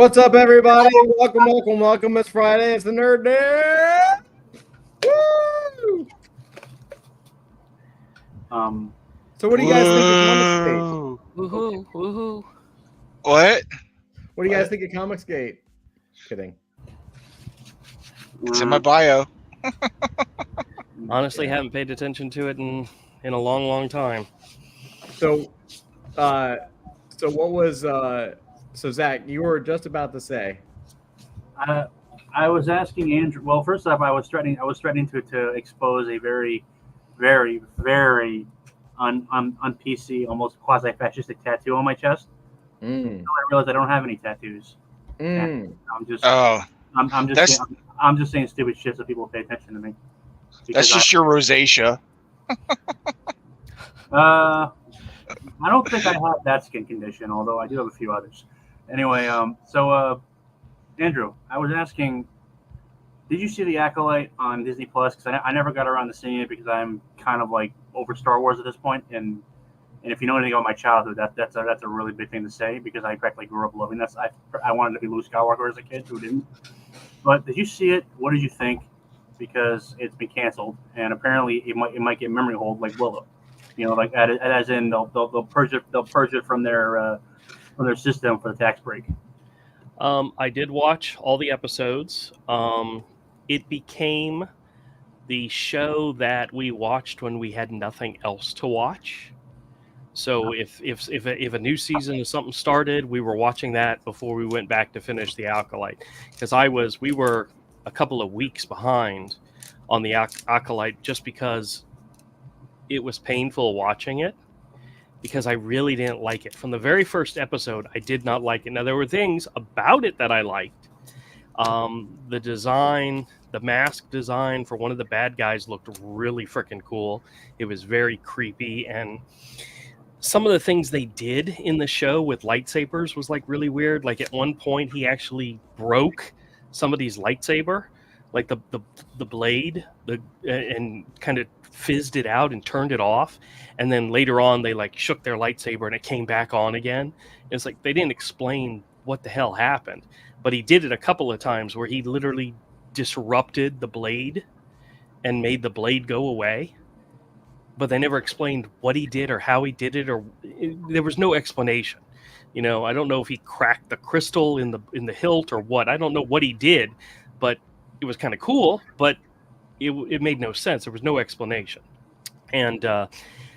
What's up, everybody? Welcome. It's Friday. It's the Nerd Day. Woo! So what do you guys think of Comicsgate? Woohoo! Woohoo! What? What do you guys think of Comicsgate? Kidding. It's in my bio. Honestly, haven't paid attention to it in a long time. So what was so Zach? You were just about to say. I was asking Andrew. Well, first off, I was threatening to expose a very, very, very un PC, almost quasi-fascistic tattoo on my chest. I realized I don't have any tattoos. I'm just I'm just saying stupid shit so people pay attention to me. That's just your rosacea. I don't think I have that skin condition, although I do have a few others. Anyway, Andrew, I was asking, did you see The Acolyte on Disney Plus? Because I never got around to seeing it because I'm kind of like over Star Wars at this point, and if you know anything about my childhood, that's a really big thing to say because I practically grew up loving this. I wanted to be Luke Skywalker as a kid, who didn't. But did you see it? What did you think? Because it's been canceled, and apparently it might get memory hold like Willow. You know, like as in they'll purge it from their system for the tax break. I did watch all the episodes. It became the show that we watched when we had nothing else to watch. So if a new season of something started, we were watching that before we went back to finish The Acolyte. Because we were a couple of weeks behind on The Acolyte just because it was painful watching it. Because I really didn't like it. From the very first episode, I did not like it. Now, there were things about it that I liked. The design, the mask design for one of the bad guys looked really freaking cool. It was very creepy. And some of the things they did in the show with lightsabers was like really weird. Like at one point, he actually broke somebody's lightsaber, like the blade, and kind of fizzed it out and turned it off, and then later on they like shook their lightsaber and it came back on again. It's like they didn't explain what the hell happened, but he did it a couple of times where he literally disrupted the blade and made the blade go away, but they never explained what he did or how he did it, or there was no explanation. You know, I don't know if he cracked the crystal in the hilt or what. I don't know what he did, but it was kind of cool, but it made no sense. There was no explanation. And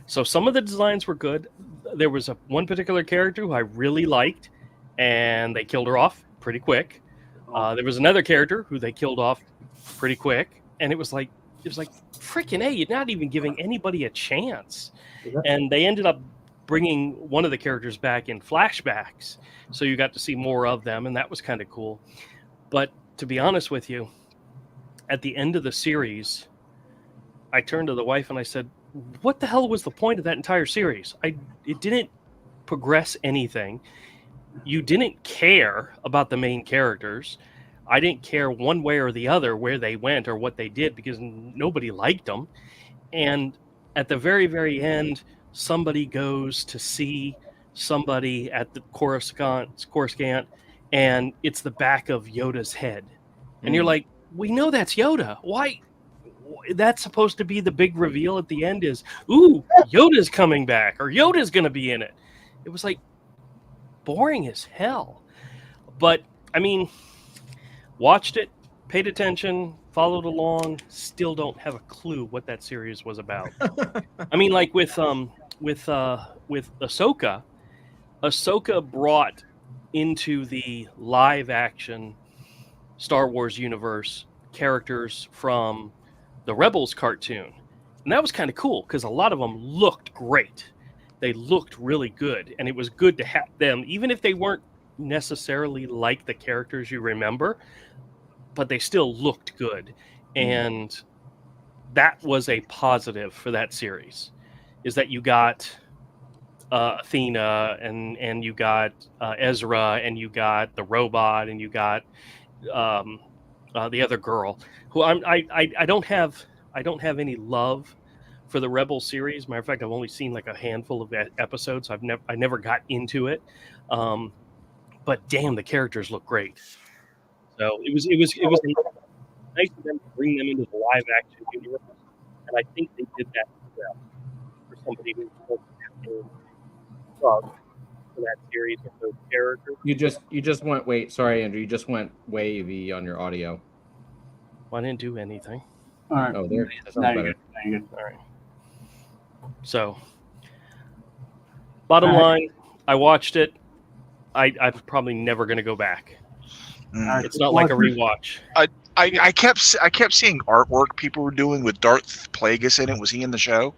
so some of the designs were good. There was one particular character who I really liked, and they killed her off pretty quick. There was another character who they killed off pretty quick, and it was like freaking A, you're not even giving anybody a chance. And they ended up bringing one of the characters back in flashbacks, so you got to see more of them, and that was kind of cool. But to be honest with you, at the end of the series, I turned to the wife and I said, what the hell was the point of that entire series? It didn't progress anything. You didn't care about the main characters. I didn't care one way or the other where they went or what they did because nobody liked them. And at the very, very end, somebody goes to see somebody at the Coruscant, and it's the back of Yoda's head. And you're like, we know that's Yoda. Why? That's supposed to be the big reveal at the end is, ooh, Yoda's coming back or Yoda's going to be in it. It was like boring as hell. But, I mean, watched it, paid attention, followed along, still don't have a clue what that series was about. I mean, like with Ahsoka brought into the live action Star Wars universe characters from the Rebels cartoon. And that was kind of cool because a lot of them looked great. They looked really good. And it was good to have them, even if they weren't necessarily like the characters you remember, but they still looked good. And that was a positive for that series, is that you got Athena and you got Ezra and you got the robot and you got the other girl who I don't have any love for the Rebel series. Matter of fact, I've only seen like a handful of episodes. I never got into it. but damn, the characters look great. So it was nice of them to bring them into the live action universe, and I think they did that well for somebody who's for that series of those characters. You just went. Wait, sorry, Andrew. You just went wavy on your audio. Well, I didn't do anything. All right. Oh, there. That sounds Now you're better. good. Now you're good. All right. So, bottom line, I watched it. I'm probably never going to go back. It's not like a rewatch. I kept seeing artwork people were doing with Darth Plagueis in it. Was he in the show?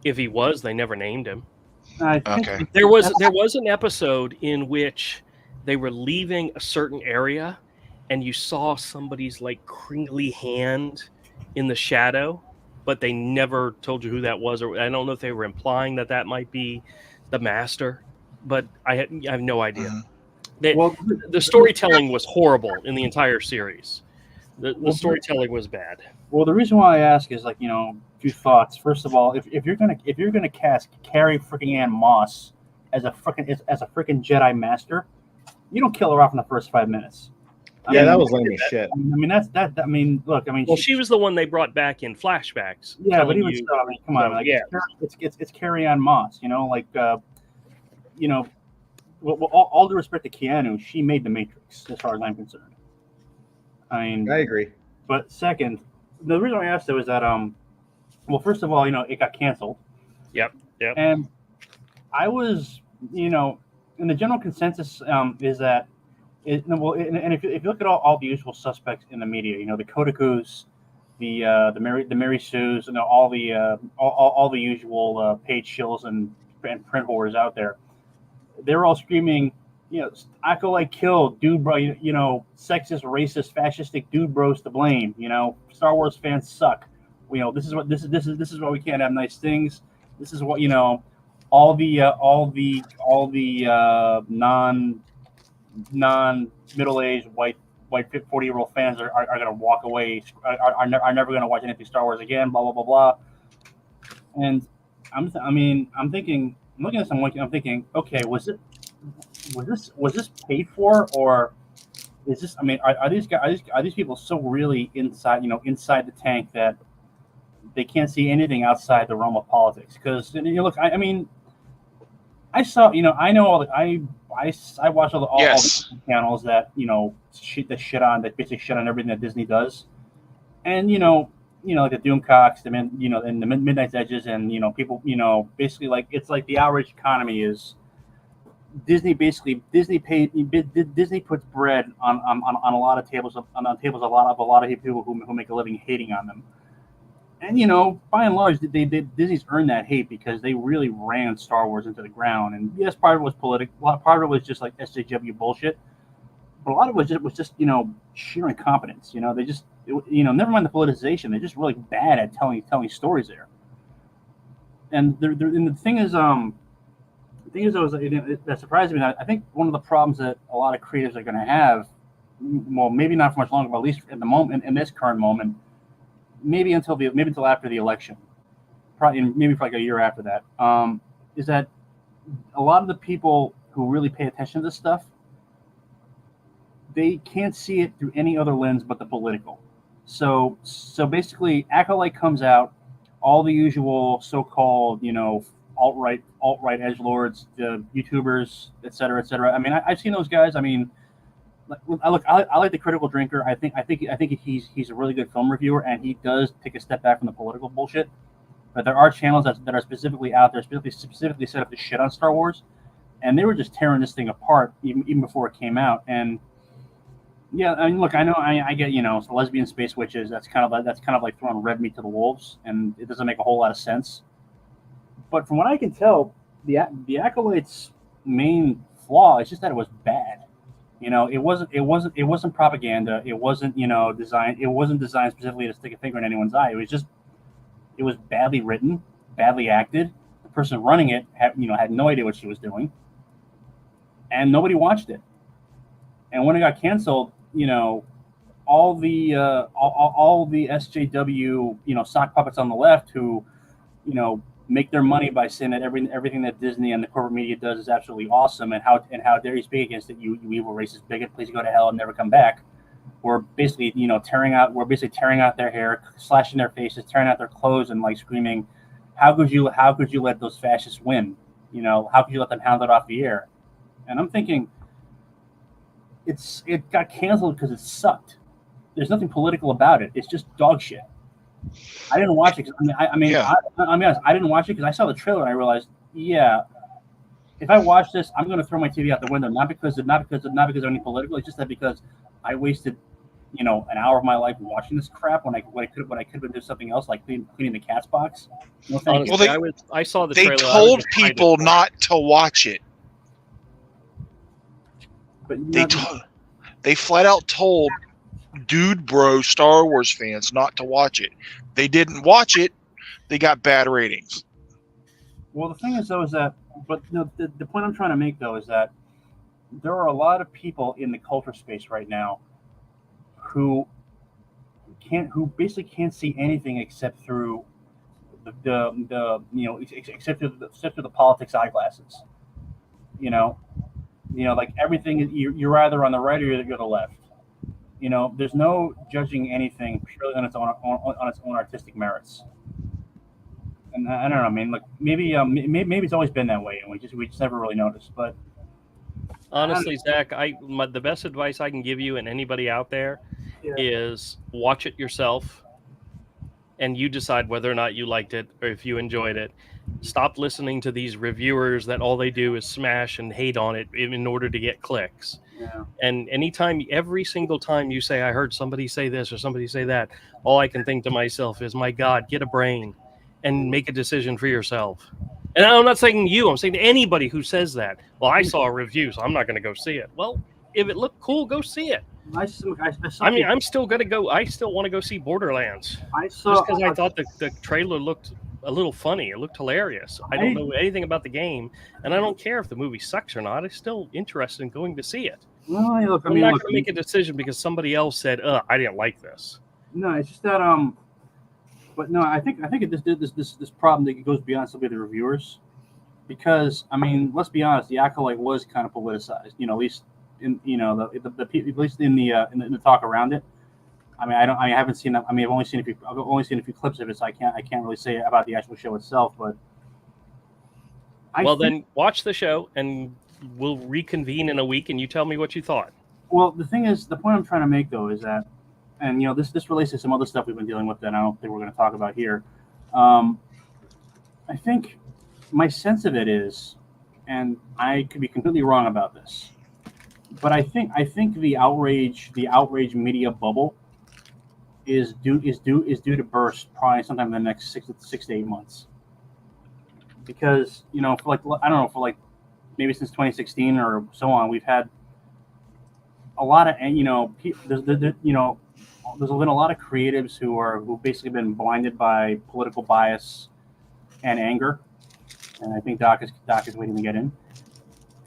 If he was, they never named him. I think Okay. There was an episode in which they were leaving a certain area, and you saw somebody's like crinkly hand in the shadow, but they never told you who that was, or I don't know if they were implying that might be the Master, but I have no idea. Mhm. The storytelling was horrible in the entire series. The storytelling was bad. Well, the reason why I ask is like, a few thoughts. First of all, if you're gonna cast Carrie freaking Ann Moss as a freaking Jedi Master, you don't kill her off in the first 5 minutes. That was lame as shit. Look. Well, she was the one they brought back in flashbacks. Yeah, but telling even you- so, come on, So, like, yeah. it's Carrie Ann Moss. All due respect to Keanu, she made the Matrix, as far as I'm concerned. I agree. But second, the reason I asked it was that well, first of all, it got canceled. Yep. And I was, in the general consensus is that and if you look at all the usual suspects in the media, the Kotakus, the Mary Sues, all the usual page shills and print whores out there, they were all screaming, Acolyte killed, dude, bro, sexist, racist, fascistic dude bros to blame. Star Wars fans suck. This is why we can't have nice things. This is what all the non middle-aged white 40-year-old fans are going to walk away, are never going to watch anything Star Wars again, blah blah blah blah. And I'm thinking, I'm looking at someone, I'm thinking, okay, was this paid for, or is this? Are these people so really inside the tank that they can't see anything outside the realm of politics? Because look, I saw, I know all the I watch all the channels that that basically shit on everything that Disney does, and like the Doomcocks, and the Midnight's Edges, and people, basically like it's like the outrage economy is Disney. Basically, Disney puts bread on a lot of tables, on tables a lot of people who make a living hating on them. And by and large, Disney's earned that hate because they really ran Star Wars into the ground. And yes, part of it was political. Part of it was just like SJW bullshit. But a lot of it was just sheer incompetence. They just never mind the politicization. They're just really bad at telling stories there. And the thing is, that surprised me. I think one of the problems that a lot of creatives are going to have, well, maybe not for much longer, but at least at the moment, in this current moment, maybe until after the election, probably maybe for like a year after that, is that a lot of the people who really pay attention to this stuff, they can't see it through any other lens but the political. So basically, Acolyte comes out, all the usual so-called alt-right edgelords, the YouTubers, et cetera, et cetera. I've seen those guys. I like the Critical Drinker. I think he's a really good film reviewer, and he does take a step back from the political bullshit. But there are channels that are specifically out there, specifically set up to shit on Star Wars, and they were just tearing this thing apart even before it came out. And yeah, look, I know I get lesbian space witches. That's kind of like throwing red meat to the wolves, and it doesn't make a whole lot of sense. But from what I can tell, the Acolyte's main flaw is just that it was bad. It wasn't propaganda. It wasn't designed. It wasn't designed specifically to stick a finger in anyone's eye. It was badly written, badly acted. The person running it had no idea what she was doing, and nobody watched it. And when it got canceled, all the SJW sock puppets on the left who make their money by saying that everything that Disney and the corporate media does is absolutely awesome, and how dare you speak against it, you evil racist bigot, please go to hell and never come back. We're basically tearing out their hair, slashing their faces, tearing out their clothes, and like screaming, how could you let those fascists win? How could you let them hound it off the air? And I'm thinking, it got canceled because it sucked. There's nothing political about it. It's just dog shit. I didn't watch it. I'm honest. I didn't watch it because I saw the trailer and I realized, yeah, if I watch this, I'm going to throw my TV out the window. Not because of any political. It's just that because I wasted, an hour of my life watching this crap when I could have been doing something else, like cleaning the cat's box. No, thank you. Honestly, I saw the They trailer. told people not to watch it. But They flat out told dude bro Star Wars fans not to watch it. They didn't watch it. They got bad ratings. Well, the thing is, though, is that, but the point I'm trying to make, though, is that there are a lot of people in the culture space right now who basically can't see anything except through except through the politics eyeglasses. Like everything, you're either on the right or you're the left. There's no judging anything purely on its own artistic merits. And I don't know. I mean, like maybe it's always been that way, and we just never really noticed. But honestly, Zach, the best advice I can give you and anybody out there is watch it yourself, and you decide whether or not you liked it or if you enjoyed it. Stop listening to these reviewers that all they do is smash and hate on it in order to get clicks. Yeah. And every single time you say, I heard somebody say this or somebody say that, all I can think to myself is, my God, get a brain and make a decision for yourself. And I'm not saying you, I'm saying to anybody who says that. Well, I saw a review, so I'm not going to go see it. Well, if it looked cool, go see it. I'm still going to go. I still want to go see Borderlands. Just because I thought the trailer looked a little funny. It looked hilarious. I don't know anything about the game, and I don't care if the movie sucks or not. I'm still interested in going to see it. Well, I'm not going to make a decision because somebody else said, I didn't like this. No, it's just that but no, I think this problem that goes beyond simply the reviewers, because I mean, let's be honest, the Acolyte was kind of politicized, at least in at least in the talk around it. I mean, I haven't seen. I mean, I've only seen a few clips of it, so I can't really say about the actual show itself. But then watch the show, and we'll reconvene in a week, and you tell me what you thought. Well, the thing is, the point I'm trying to make though is that, and this relates to some other stuff we've been dealing with that I don't think we're going to talk about here. I think my sense of it is, and I could be completely wrong about this, but I think the outrage media bubble is due to burst probably sometime in the next 6 to 8 months. Because for maybe since 2016 or so on, we've had a lot of there's been a lot of creatives who've basically been blinded by political bias and anger, and I think Doc is waiting to get in,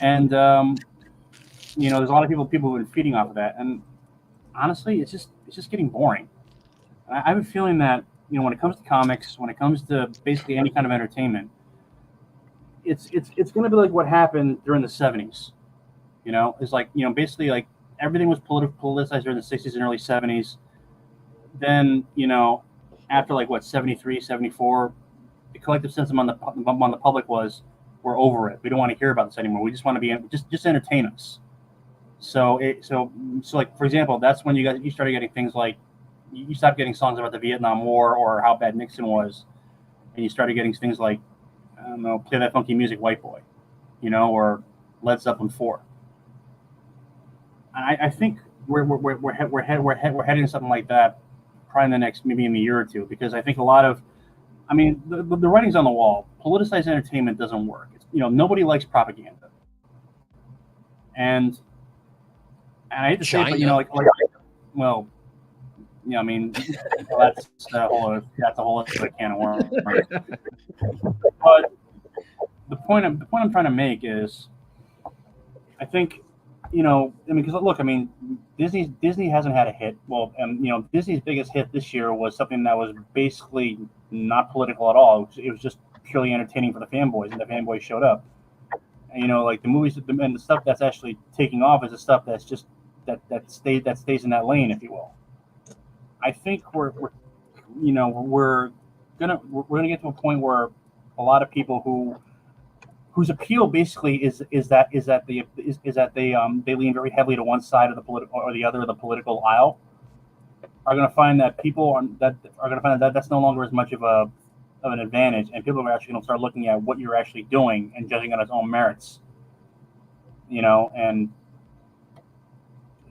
and there's a lot of people who've been feeding off of that, and honestly, it's just getting boring. I have a feeling that when it comes to comics, when it comes to basically any kind of entertainment, it's going to be like what happened during the 70s. It's like basically like everything was politicized during the 60s and early 70s. Then after like 73, 74, the collective sense among the public was, we're over it. We don't want to hear about this anymore. We just want to be just entertain us. So like for example, that's when you started getting things like, you stopped getting songs about the Vietnam War or how bad Nixon was, and you started getting things like, I don't know, Play That Funky Music, White Boy, or Led Zeppelin 4. I think we're heading to something like that probably in the next, maybe in a year or two, because I think a lot of, I mean, the writing's on the wall. Politicized entertainment doesn't work. Nobody likes propaganda, and I hate to say it, but well. I mean, that's a whole other can of worms. But the point I'm trying to make is, I think, because look, I mean, Disney hasn't had a hit. Well, Disney's biggest hit this year was something that was basically not political at all. It was just purely entertaining for the fanboys, and the fanboys showed up. And, you know, like the movies and the stuff that's actually taking off is the stuff that's just that stays in that lane, if you will. I think we're gonna get to a point where a lot of people whose appeal basically is that they lean very heavily to one side of the political or the other of the political aisle are going to find that that's no longer as much of an advantage, and people are actually going to start looking at what you're actually doing and judging on its own merits. You know, and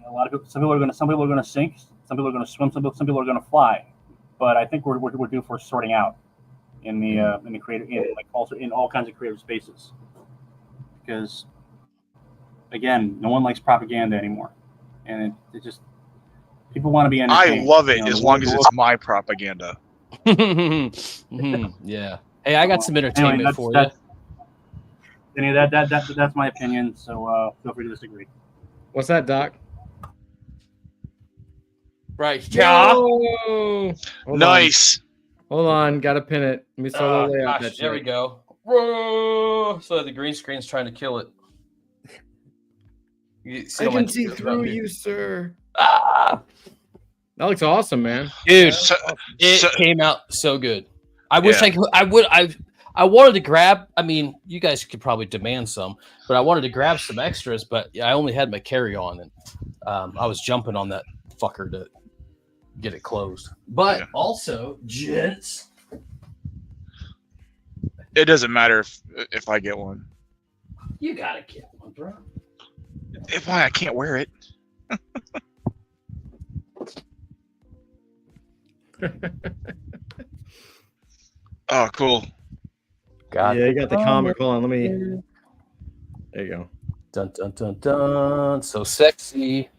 a lot of people, some people are going to sink, some people are going to swim, some people are going to fly. But I think we're due for sorting out in the creative, also in all kinds of creative spaces, because again, no one likes propaganda anymore, and it just people want to be entertained. I love it as long as it's my propaganda. Yeah. Hey, I got some entertainment for you. Anyway, that's my opinion. So feel free to disagree. What's that, Doc? Right. Yeah. Nice. Hold on, gotta pin it. Let me solo lay out that shit. There we go. Whoa. So the green screen's trying to kill it. I can see through you, sir. Ah! That looks awesome, man. Dude, it came out so good. I wish I wanted to grab, I mean, you guys could probably demand some, but I wanted to grab some extras, but I only had my carry-on, and I was jumping on that fucker to get it closed. But also, gents, it doesn't matter if I get one. You gotta get one, bro. If I can't wear it. Oh, cool. Yeah, you got the comic. Hold on, let me. There you go. Dun dun dun dun. So sexy,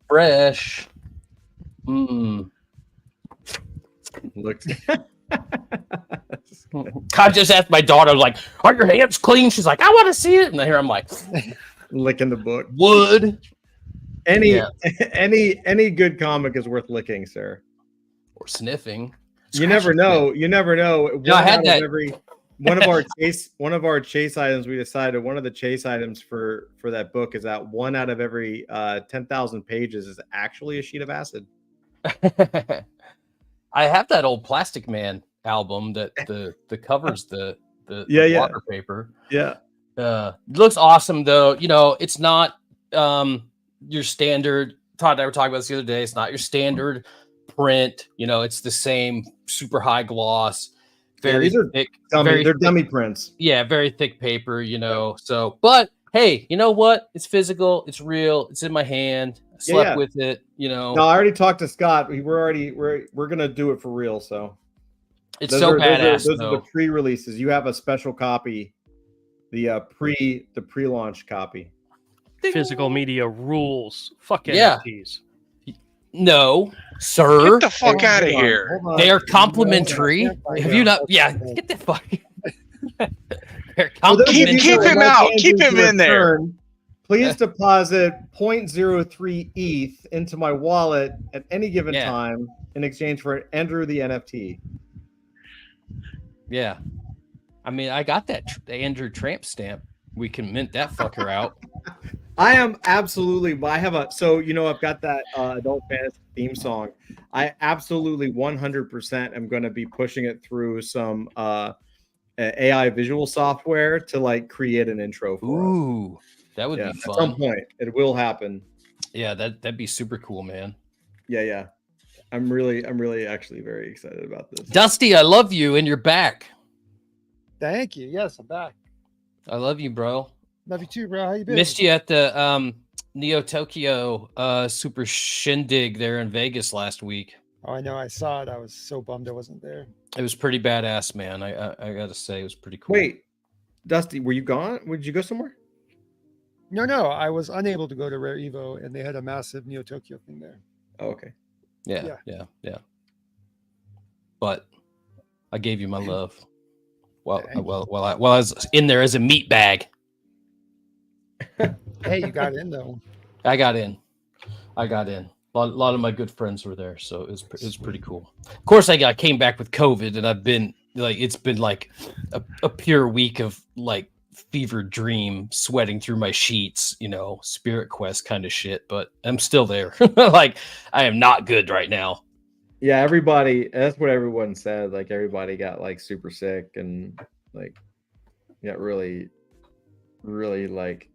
fresh. Looks. I just asked my daughter, like, "Are your hands clean?" She's like, "I want to see it." And here I'm like, licking the book. Wood. Any good comic is worth licking, sir. Or sniffing. You never know. You never know. I had that. One of our chase items. We decided one of the chase items for that book is that 1 out of every 10,000 pages is actually a sheet of acid. I have that old Plastic Man album that the covers the water paper. Yeah. It looks awesome though. You know, it's not your standard. Todd and I were talking about this the other day. It's not your standard print. You know, it's the same super high gloss, very thick. They're dummy prints. Yeah, very thick paper. You know, so but hey, you know what? It's physical. It's real. It's in my hand. I slept with it. You know. No, I already talked to Scott. We're gonna do it for real. So it's badass. Those are the pre-releases. You have a special copy, the pre-launch copy. Physical media rules. Fuck NFTs. No, sir. Get the fuck out of here. They are complimentary. Have you not? Yeah, get the fuck. They're complimentary. Keep him out. Keep him in there. Please deposit 0.03 ETH into my wallet at any given time in exchange for Andrew the NFT. Yeah. I mean, I got that Andrew Tramp stamp. We can mint that fucker out. I am absolutely. I've got that Adult Fantasy theme song. I absolutely 100% am going to be pushing it through some AI visual software to like create an intro for Ooh, us. That would be fun. At some point, it will happen. Yeah, that'd be super cool, man. Yeah. I'm really actually very excited about this. Dusty, I love you, and you're back. Thank you. Yes, I'm back. I love you, bro. Love you too, bro. How you been? Missed you at the Neo Tokyo Super Shindig there in Vegas last week. Oh, I know. I saw it. I was so bummed I wasn't there. It was pretty badass, man. I got to say, it was pretty cool. Wait, Dusty, were you gone? Did you go somewhere? No. I was unable to go to Rare Evo, and they had a massive Neo Tokyo thing there. Oh, okay. Yeah. But I gave you my love. While I was in there as a meat bag. Hey, you got in though. I got in. A lot of my good friends were there, so it was pretty cool. Of course, I came back with COVID, and I've been like it's been like a pure week of like fever dream, sweating through my sheets, Spirit Quest kind of shit. But I'm still there. Like I am not good right now. Yeah, everybody. That's what everyone said. Like everybody got like super sick and like got really, really like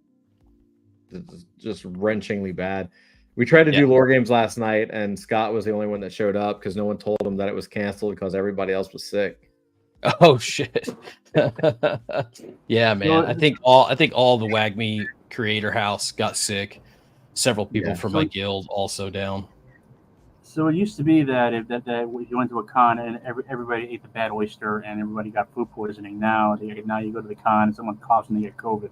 just wrenchingly bad. We tried to do lore games last night, and Scott was the only one that showed up because no one told him that it was canceled because everybody else was sick. Oh shit! Yeah, man. I think all the WAGMI creator house got sick. Several people from my guild also down. So it used to be that if you went to a con and everybody ate the bad oyster and everybody got food poisoning. Now you go to the con and someone coughs and they get COVID.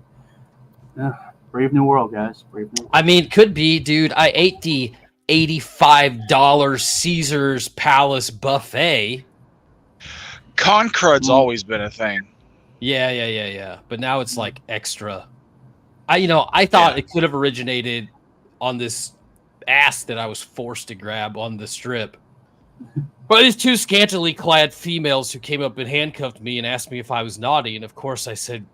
Brave new world, guys. Brave new world. I mean, could be, dude. I ate the $85 Caesar's Palace buffet. Con crud's always been a thing. Yeah. But now it's like extra. I thought it could have originated on this ass that I was forced to grab on the strip. But these two scantily clad females who came up and handcuffed me and asked me if I was naughty, and of course I said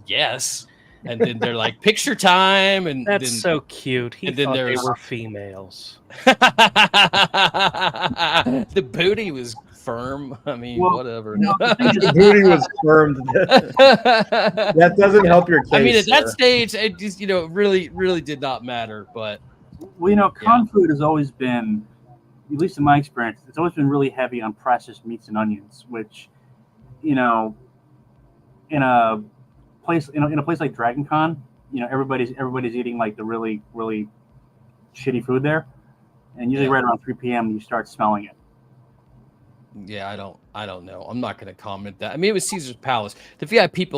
yes. And then they're like, picture time, and that's so cute. He thought they were females. The booty was firm. I mean, whatever. The booty was firm. That doesn't help your case. I mean, at that stage, it just really did not matter. But con food has always been, at least in my experience, it's always been really heavy on processed meats and onions, which, in a place like Dragon Con, everybody's eating like the really, really shitty food there, and usually right around 3 p.m. you start smelling it. Yeah, I don't know. I'm not going to comment that. I mean, it was Caesar's Palace. The VIP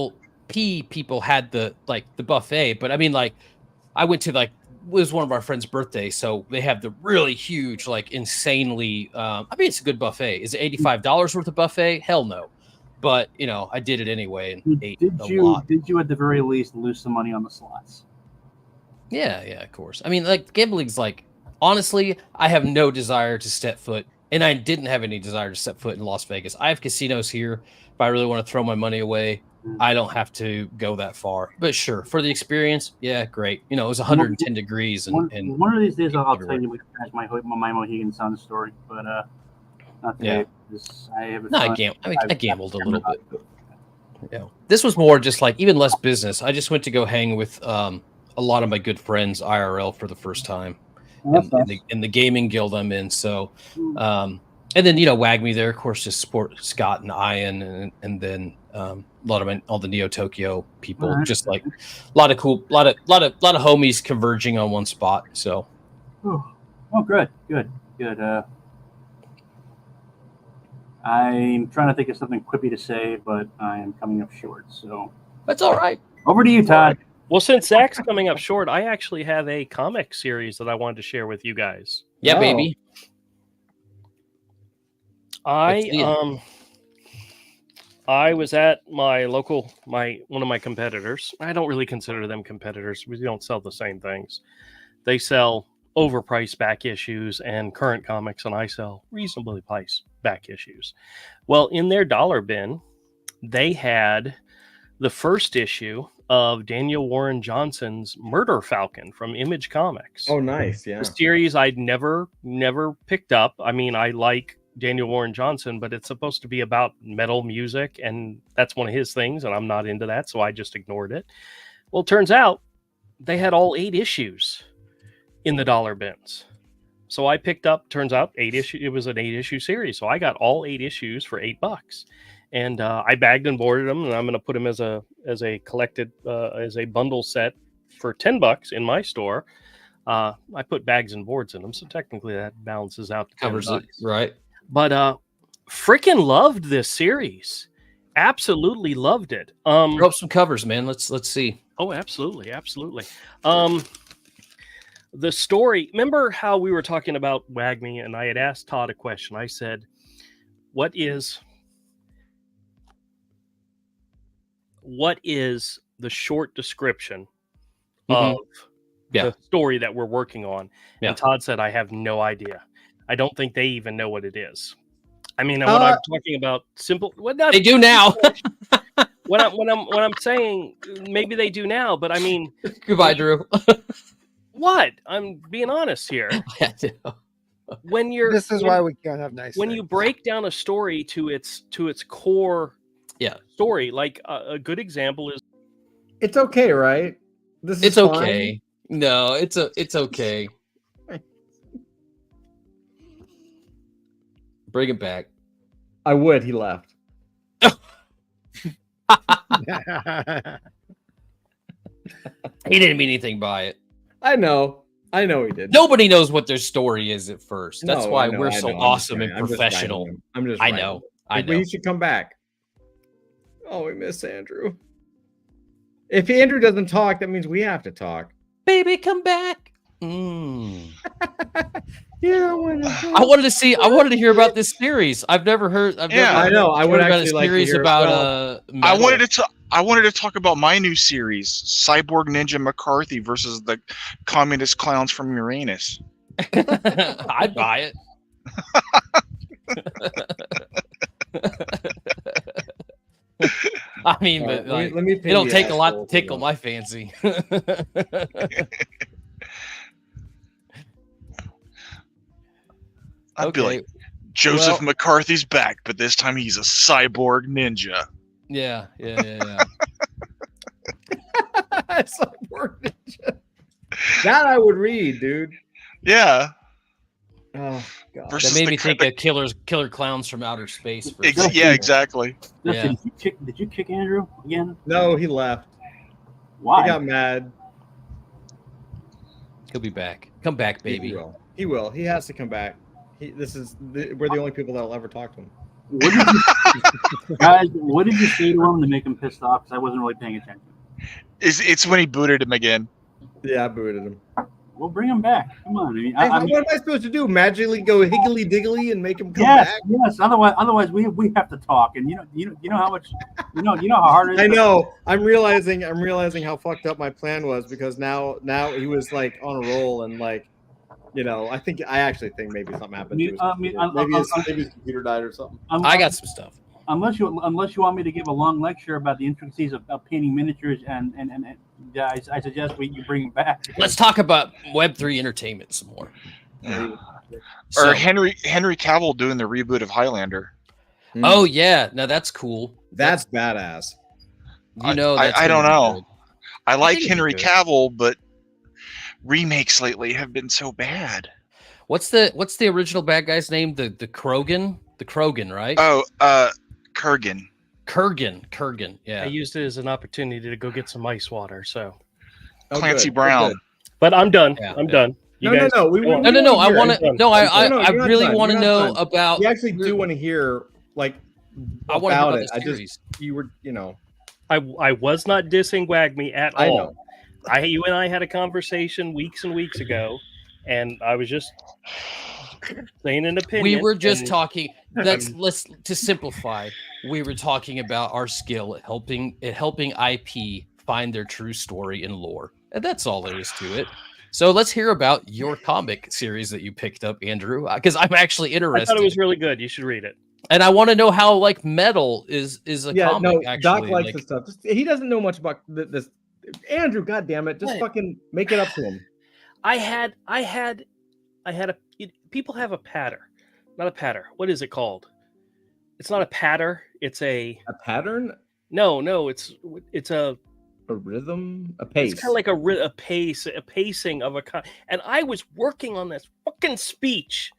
people had the buffet, but I mean, like, I went to it was one of our friends' birthday, so they have the really huge, like, insanely. I mean, it's a good buffet. Is it $85 worth of buffet? Hell no. But I did it anyway and ate a lot. Did you at the very least lose some money on the slots? Yeah, of course. I mean, like, gambling's like, honestly, I have no desire to step foot, and I didn't have any desire to step foot in Las Vegas. I have casinos here. If I really want to throw my money away, I don't have to go that far. But sure, for the experience, yeah, great. It was 110 degrees. And one of these days, I'll tell you my Mohegan Sun story, but not today. I gambled a little bit. Yeah, this was more just like even less business. I just went to go hang with a lot of my good friends IRL for the first time in the gaming guild I'm in. So, and then WAGMI there, of course, just support Scott and Ian, and then all the Neo Tokyo people, just like a lot of homies converging on one spot. So, good. I'm trying to think of something quippy to say, but I am coming up short. So that's all right. Over to you, Todd. Well, since Zach's coming up short, I actually have a comic series that I wanted to share with you guys. Yeah, baby. I was at one of my competitors. I don't really consider them competitors. We don't sell the same things. They sell overpriced back issues and current comics, and I sell reasonably priced back issues. Well, in their dollar bin, they had the first issue of Daniel Warren Johnson's Murder Falcon from Image Comics. Oh, nice. Yeah. The series I'd never picked up. I mean, I like Daniel Warren Johnson, but it's supposed to be about metal music, and that's one of his things, and I'm not into that, so I just ignored it. Well, it turns out they had all 8 issues in the dollar bins. So I picked up, turns out, 8 issue. It was an 8-issue series, so I got all 8 issues for $8, and I bagged and boarded them, and I'm going to put them as a collected as a bundle set for $10 in my store. I put bags and boards in them, so technically that balances out to covers it, right? But freaking loved this series. Absolutely loved it. Throw up some covers, man. Let's see. Oh, absolutely. The story, remember how we were talking about WAGMI, and I had asked Todd a question. I said, what is the short description of the story that we're working on? And Todd said, I have no idea. I don't think they even know what it is. I mean, what I'm talking about, simple. What not? They do now. When I'm saying maybe they do now, but I mean, Goodbye, Drew. what? I'm being honest here. When you're This is why we can't have nice. when things. you break down a story to its core story, like a good example is It's okay, right? This is It's fine. okay. No, it's okay. Bring it back. I would. He left. He didn't mean anything by it. I know he did. Nobody knows what their story is at first. That's No, why I know, we're I so know. I'm awesome just and kidding. professional. I'm just. I riding know. him. I But know. he should come back. Oh, we miss Andrew. If Andrew doesn't talk, that means we have to talk. Baby, come back. Mm. Yeah, I wanted to hear about this series. I've never heard. I know. I would heard about a actually like to series hear about I metal. wanted to talk about my new series, Cyborg Ninja McCarthy versus the communist clowns from Uranus. I'd buy it. I mean, but like, let me it'll take a lot to tickle my fancy. I'd be like, Joseph McCarthy's back, but this time he's a cyborg ninja. Yeah. Cyborg Ninja. That I would read, dude. Yeah. Oh god. Versus That made the me think the- of killer clowns from outer space. For Yeah, exactly. Yeah. Did you kick Andrew again? No, he left. Why? He got mad. He'll be back. Come back, baby. He will. He will. He has to come back. We're the only people that'll ever talk to him. Guys, what did you say to him to make him pissed off? Because I wasn't really paying attention. It's when he booted him again. Yeah, I booted him. Well, bring him back. Come on. I mean, Hey, what am I supposed to do? Magically go higgly diggly and make him come yes, back? yes. Otherwise, we have to talk, and you know how much, you know how hard it is. I know. I'm realizing how fucked up my plan was because now he was like on a roll and like, I actually think maybe something happened to his computer. Maybe his computer died or something. I got some stuff. Unless you want me to give a long lecture about the intricacies of painting miniatures, and I suggest you bring him back. Let's talk about Web3 entertainment some more. Or Henry Cavill doing the reboot of Highlander. Oh yeah, now that's cool. That's badass. That's I don't gonna be know. good. I like think it'd be Henry good. Cavill, but remakes lately have been so bad. What's the original bad guy's name? The Krogan? The Krogan, right? Oh, Kurgan. Kurgan. I Yeah. used it as an opportunity to go get some ice water. So, Oh, Clancy good. Brown. Good. but I'm done. Yeah, I'm yeah. done. You No, guys, no. We No. I want to. No, I you're not really done. want to You're not know done. about. We actually do want to hear like I want to know about about it. the I just series. you were I was not dissing WAGME at I all. know. You and I had a conversation weeks and weeks ago, and I was just saying an opinion. We were just and talking. Let's to simplify. We were talking about our skill at helping IP find their true story and lore, and that's all there is to it. So let's hear about your comic series that you picked up, Andrew, because I'm actually I interested, thought it was really good. You should read it. and I want to know how like metal is a Yeah, comic. no. Actually, Doc likes like, this stuff. He doesn't know much about this. Andrew, goddamn it, just What? fucking make it up to him. I had a people have a patter, not a patter. What is it called? It's not a patter. It's a A pattern, no. It's a a rhythm, a pace. It's kind of like a pacing of and I was working on this fucking speech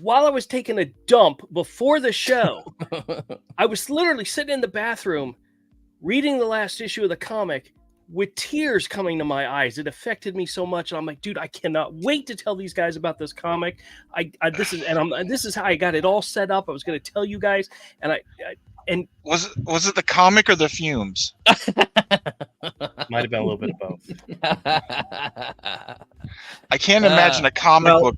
while I was taking a dump before the show. I was literally sitting in the bathroom reading the last issue of the comic with tears coming to my eyes. It affected me so much. And I'm like, dude, I cannot wait to tell these guys about this comic. This is how I got it all set up. I was going to tell you guys, and Was it the comic or the fumes? might have been a little bit of both. I can't imagine a comic book.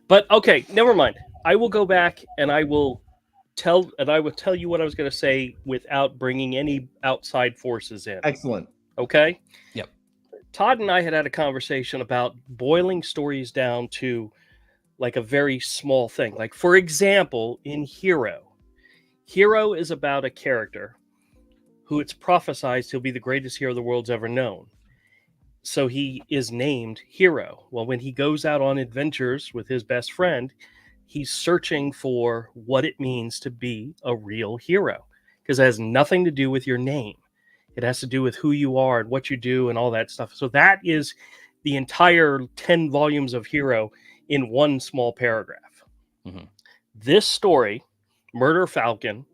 But okay, never mind. I will go back and I will tell you what I was going to say without bringing any outside forces in. Excellent. Okay? Yep. Todd and I had a conversation about boiling stories down to like a very small thing. Like, for example, in Hero is about a character who it's prophesied he'll be the greatest hero the world's ever known. So he is named Hero. Well, when he goes out on adventures with his best friend, he's searching for what it means to be a real hero, because it has nothing to do with your name. It has to do with who you are and what you do and all that stuff. So that is the entire 10 volumes of Hero in one small paragraph. Mhm. This story, Murder Falcon,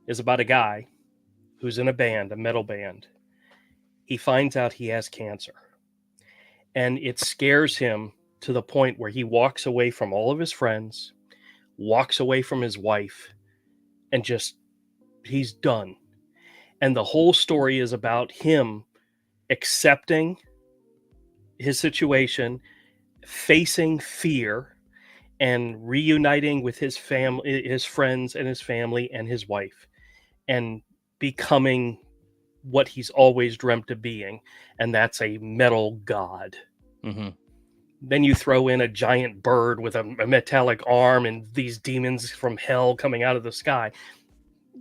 is about a guy who's in a band, a metal band. He finds out he has cancer, and it scares him to the point where he walks away from all of his friends, walks away from his wife, and just, he's done. And the whole story is about him accepting his situation, facing fear, and reuniting with his family, his friends and his family and his wife, and becoming what he's always dreamt of being, and that's a metal god. Mm-hmm. Then you throw in a giant bird with a metallic arm and these demons from hell coming out of the sky.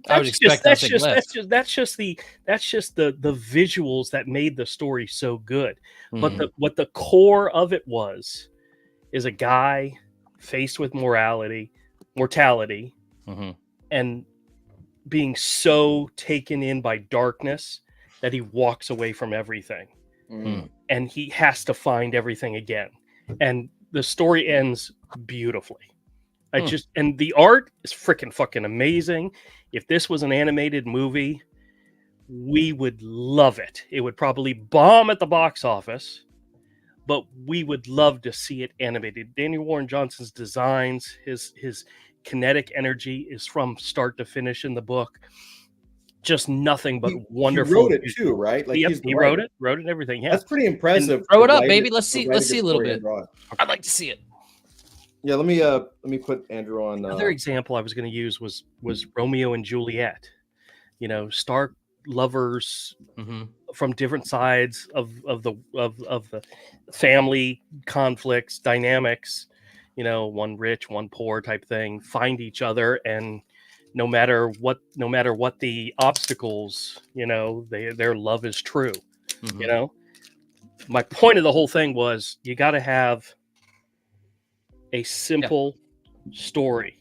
I would expect that's nothing less. just the visuals that made the story so good. But Mhm. what the core of it is a guy faced with mortality, Mhm. and being so taken in by darkness that he walks away from everything, and he has to find everything again. And the story ends beautifully. And the art is freaking fucking amazing. If this was an animated movie, we would love it. It would probably bomb at the box office, but we would love to see it animated. Daniel Warren Johnson's designs, his kinetic energy is from start to finish in the book. Just nothing but wonderful. He wrote it too, right? Like Yep, he's the he write wrote it and everything. Yeah, That's pretty impressive. Throw to it up, write baby. it- Let's to see. write Let's a see good a little story bit. and draw it. I'd like to see it. Yeah, let me put Andrew on. Another example I was going to use was Romeo and Juliet. You know, star lovers Mm-hmm. from different sides of the family conflicts, dynamics. You know, one rich, one poor type thing, find each other, and no matter what the obstacles, you know, their love is true. Mm-hmm. You know, my point of the whole thing was you got to have a simple story,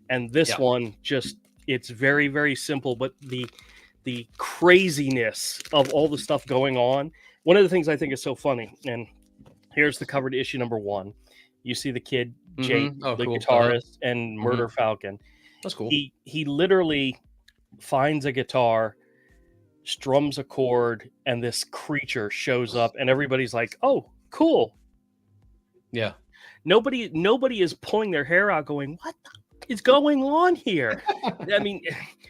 and this one just, it's very, very simple, but the craziness of all the stuff going on. One of the things I think is so funny, and here's the cover to issue number 1. You see the kid Jake, Oh, the cool. guitarist, and Murder Falcon. That's cool. He literally finds a guitar, strums a chord, and this creature shows up, and everybody's like, "Oh, cool." Yeah. Nobody is pulling their hair out, going, "What is going on here?" I mean,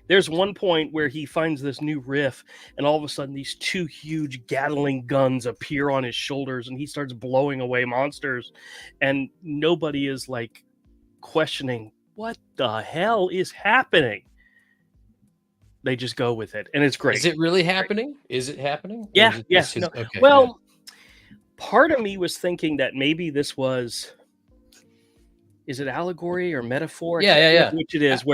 there's one point where he finds this new riff, and all of a sudden, these 2 huge Gatling guns appear on his shoulders, and he starts blowing away monsters, and nobody is like questioning what the hell is happening. They just go with it, and it's great. Is it really happening? Is it happening? Yeah, it yes. just- No. okay, Well, part of me was thinking that maybe this was, is it allegory or metaphor? I Yeah, can't yeah, remember yeah. which it is,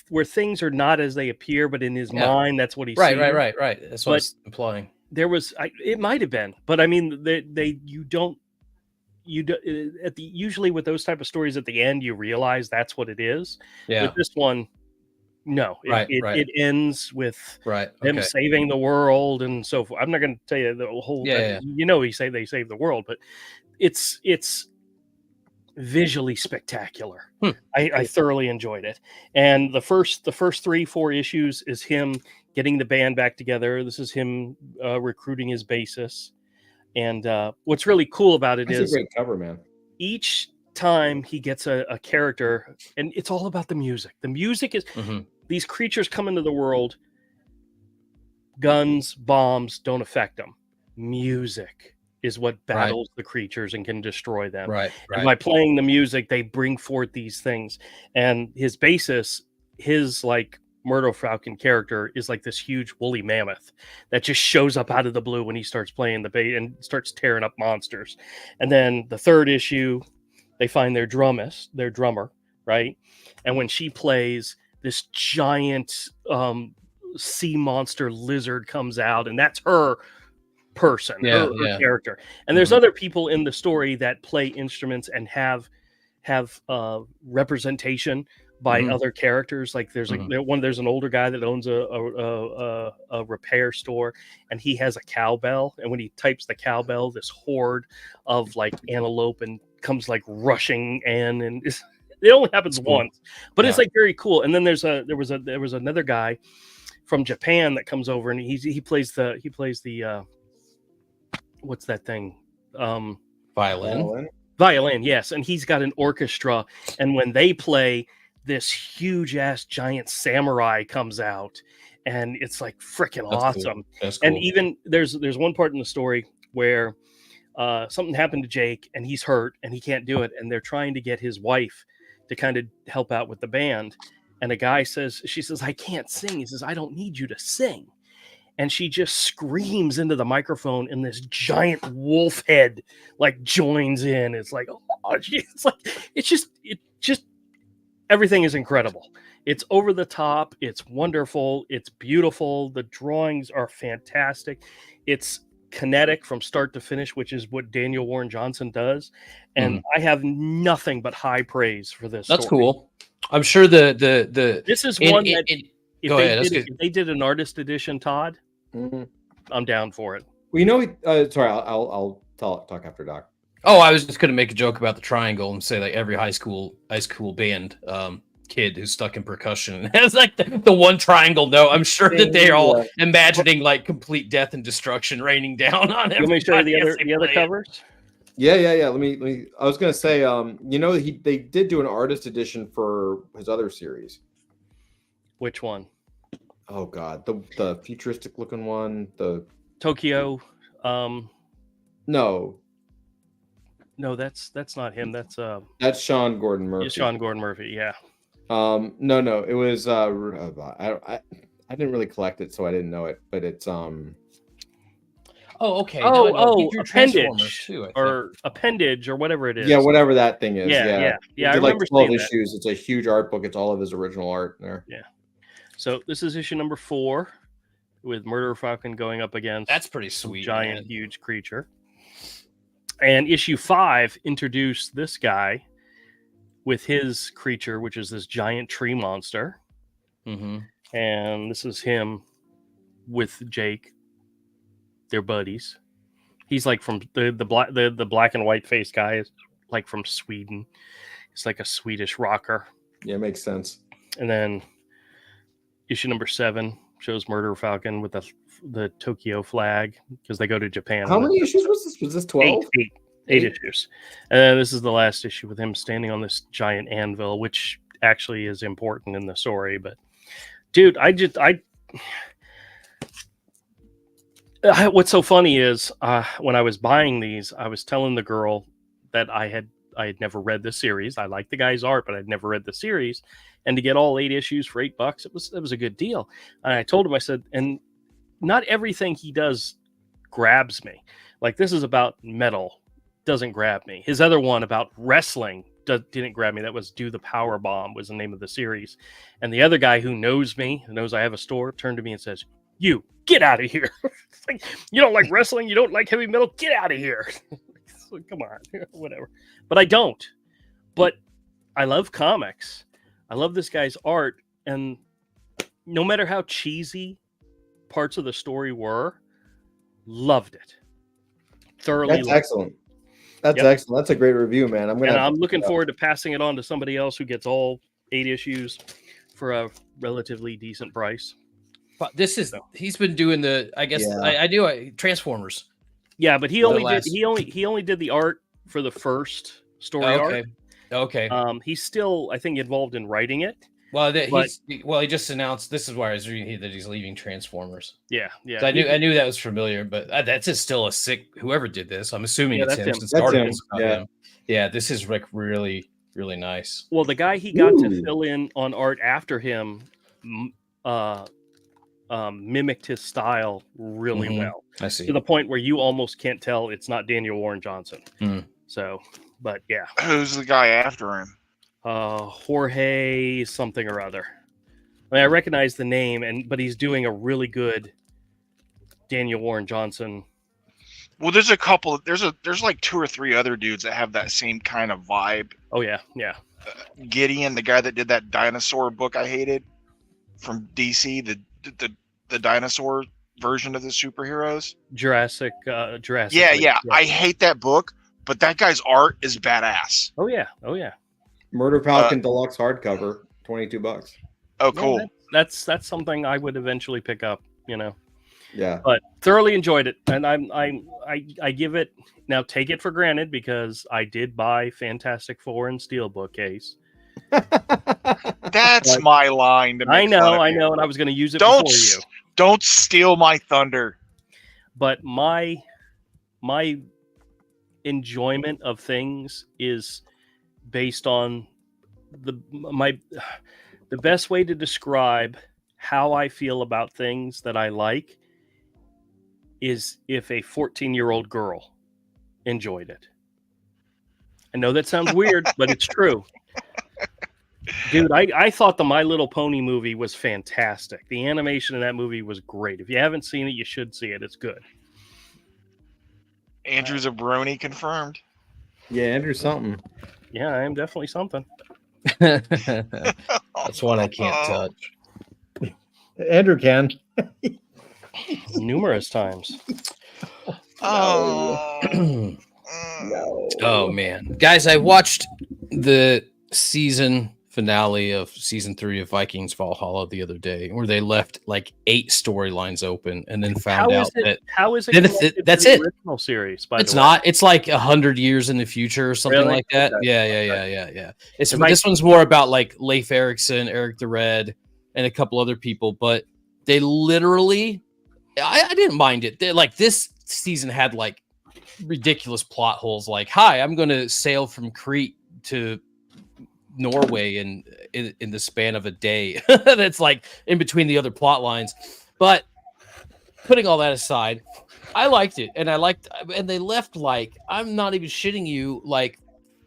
where things are not as they appear, but in his Yeah. mind, that's what he Right, sees. right. That's what But- it's implying. There was, it might have been, but I mean, usually with those type of stories at the end, you realize that's what it is. Yeah. With this one, no, Right. it ends with Right. them Okay. saving the world and so forth. I'm not going to tell you the whole. Yeah. You know, they save the world, but it's visually spectacular. I thoroughly enjoyed it, and the first 3-4 issues is him getting the band back together. This is him recruiting his bassist, and what's really cool about it That's is a great cover, man. each time he gets a character, and it's all about the music. The music is. Mhm. These creatures come into the world, guns, bombs don't affect them. Music is what battles the creatures and can destroy them. Right. And by playing the music, they bring forth these things. And his bassist, his like Murder Falcon character is like this huge woolly mammoth that just shows up out of the blue when he starts playing the bass and starts tearing up monsters. And then the third issue, they find their drummer, right? And when she plays, this giant sea monster lizard comes out, and that's her person, her character. And there's other people in the story that play instruments and have representation by other characters. Like there's there's an older guy that owns a repair store, and he has a cowbell, and when he types the cowbell, this horde of like antelope and comes like rushing in, and it only happens once, but it's like very cool. And then there was another guy from Japan that comes over, and he plays the what's that thing? Violin, yes. And he's got an orchestra, and when they play, this huge ass giant samurai comes out, and it's like freaking awesome. Cool. That's cool. And even there's one part in the story where something happened to Jake, and he's hurt, and he can't do it, and they're trying to get his wife to kind of help out with the band. And a guy she says, I can't sing. He says, I don't need you to sing. And she just screams into the microphone, and this giant wolf head like joins in. It's like, it's just everything is incredible. It's over the top. It's wonderful. It's beautiful. The drawings are fantastic. It's kinetic from start to finish, which is what Daniel Warren Johnson does. And I have nothing but high praise for this. That's story. Cool. I'm sure the this is one that if they did an artist edition, Todd, I'm down for it. Well, you know, sorry, I'll talk after Doc. Oh, I was just going to make a joke about the triangle and say like every high school band kid who's stuck in percussion has like the one triangle note. I'm sure that they're all imagining like complete death and destruction raining down on them. Let me show you the other covers. Yeah. Let me. I was going to say, they did do an artist edition for his other series. Which one? Oh God, the futuristic looking one, the Tokyo. No, that's not him. That's Sean Gordon Murphy. It's Sean Gordon Murphy, yeah. No, it was I didn't really collect it, so I didn't know it, but it's Oh, okay. Appendage too, or Appendage or whatever it is. Yeah, whatever that thing is. Yeah. I remember like 12 seeing issues. It's a huge art book. It's all of his original art in there. Yeah. So this is issue number 4 with Murder Falcon going up against that's pretty sweet, giant, huge creature. And issue 5 introduced this guy with his creature, which is this giant tree monster. And this is him with Jake. They're buddies. He's like from the black and white face guy is like from Sweden. It's like a Swedish rocker. Yeah, makes sense. And then issue number 7 shows Murder Falcon with the Tokyo flag because they go to Japan. How many issues was this? Was this 12? 8 issues. And this is the last issue with him standing on this giant anvil, which actually is important in the story. But dude, what's so funny is when I was buying these, I was telling the girl that I had never read the series. I liked the guy's art, but I'd never read the series. And to get all 8 issues for $8, it was a good deal. And I told him, I said, and not everything he does grabs me. Like this is about metal, doesn't grab me. His other one about wrestling didn't grab me. That was Do the Power Bomb was the name of the series. And the other guy who knows me, who knows I have a store, turned to me and says, "You get out of here." Like, you don't like wrestling, you don't like heavy metal, get out of here. So, come on, whatever. But I don't. But I love comics. I love this guy's art, and no matter how cheesy parts of the story were, loved it. Thoroughly. That's excellent. That's excellent. That's a great review, man. I'm looking forward to passing it on to somebody else who gets all 8 issues for a relatively decent price. But he's been doing I knew Transformers. Yeah, but he only did the art for the first story arc. Okay. He's still, I think, involved in writing it. Well, he just announced. This is why I was reading that he's leaving Transformers. Yeah. So I knew that was familiar, but that's just still a sick. Whoever did this, I'm assuming it's him. Since that's him. Yeah. This is like really, really nice. Well, the guy he got to fill in on art after him, mimicked his style really well. I see. To the point where you almost can't tell it's not Daniel Warren Johnson. So But yeah, Who's the guy after him? Jorge something or other. I mean, I recognize the name, but he's doing a really good Daniel Warren Johnson. Well, there's a couple. There's like 2 or 3 other dudes that have that same kind of vibe. Oh yeah, yeah. Gideon, the guy that did that dinosaur book I hated from DC, the dinosaur version of the superheroes. Jurassic. Yeah. I hate that book, but that guy's art is badass. Oh yeah. Murder Falcon Deluxe hardcover, $22. Oh, cool. Yeah, that's something I would eventually pick up. Yeah. But thoroughly enjoyed it, and I give it, now take it for granted because I did buy Fantastic Four and Steelbook case. That's my line. To make I know, fun of you. and I was going to use it Don't before you. Don't steal my thunder. But my enjoyment of things is based on the best way to describe how I feel about things that I like is if a 14-year-old girl enjoyed it. I know that sounds weird, but it's true. Dude, I thought the My Little Pony movie was fantastic. The animation in that movie was great. If you haven't seen it, you should see it. It's good. Andrew Zabroni confirmed. Yeah, Andrew something. Yeah, I am definitely something. That's one I can't touch. Andrew can. Numerous times. Oh. No. Oh man, guys, I watched the season finale of season 3 of Vikings Valhalla the other day, where they left like 8 storylines open, and then found out that how is it? then connected that's to the it. Original series. It's not. It's like 100 years in the future or something Really? like that. Okay. Yeah. It's It might- this one's more about like Leif Erikson, Eric the Red, and a couple other people, but they literally, I didn't mind it. They, like this season had like ridiculous plot holes. Like, hi, I'm going to sail from Crete to Norway in the span of a day. That's like in between the other plot lines. But putting all that aside, I liked it, and they left like, I'm not even shitting you, like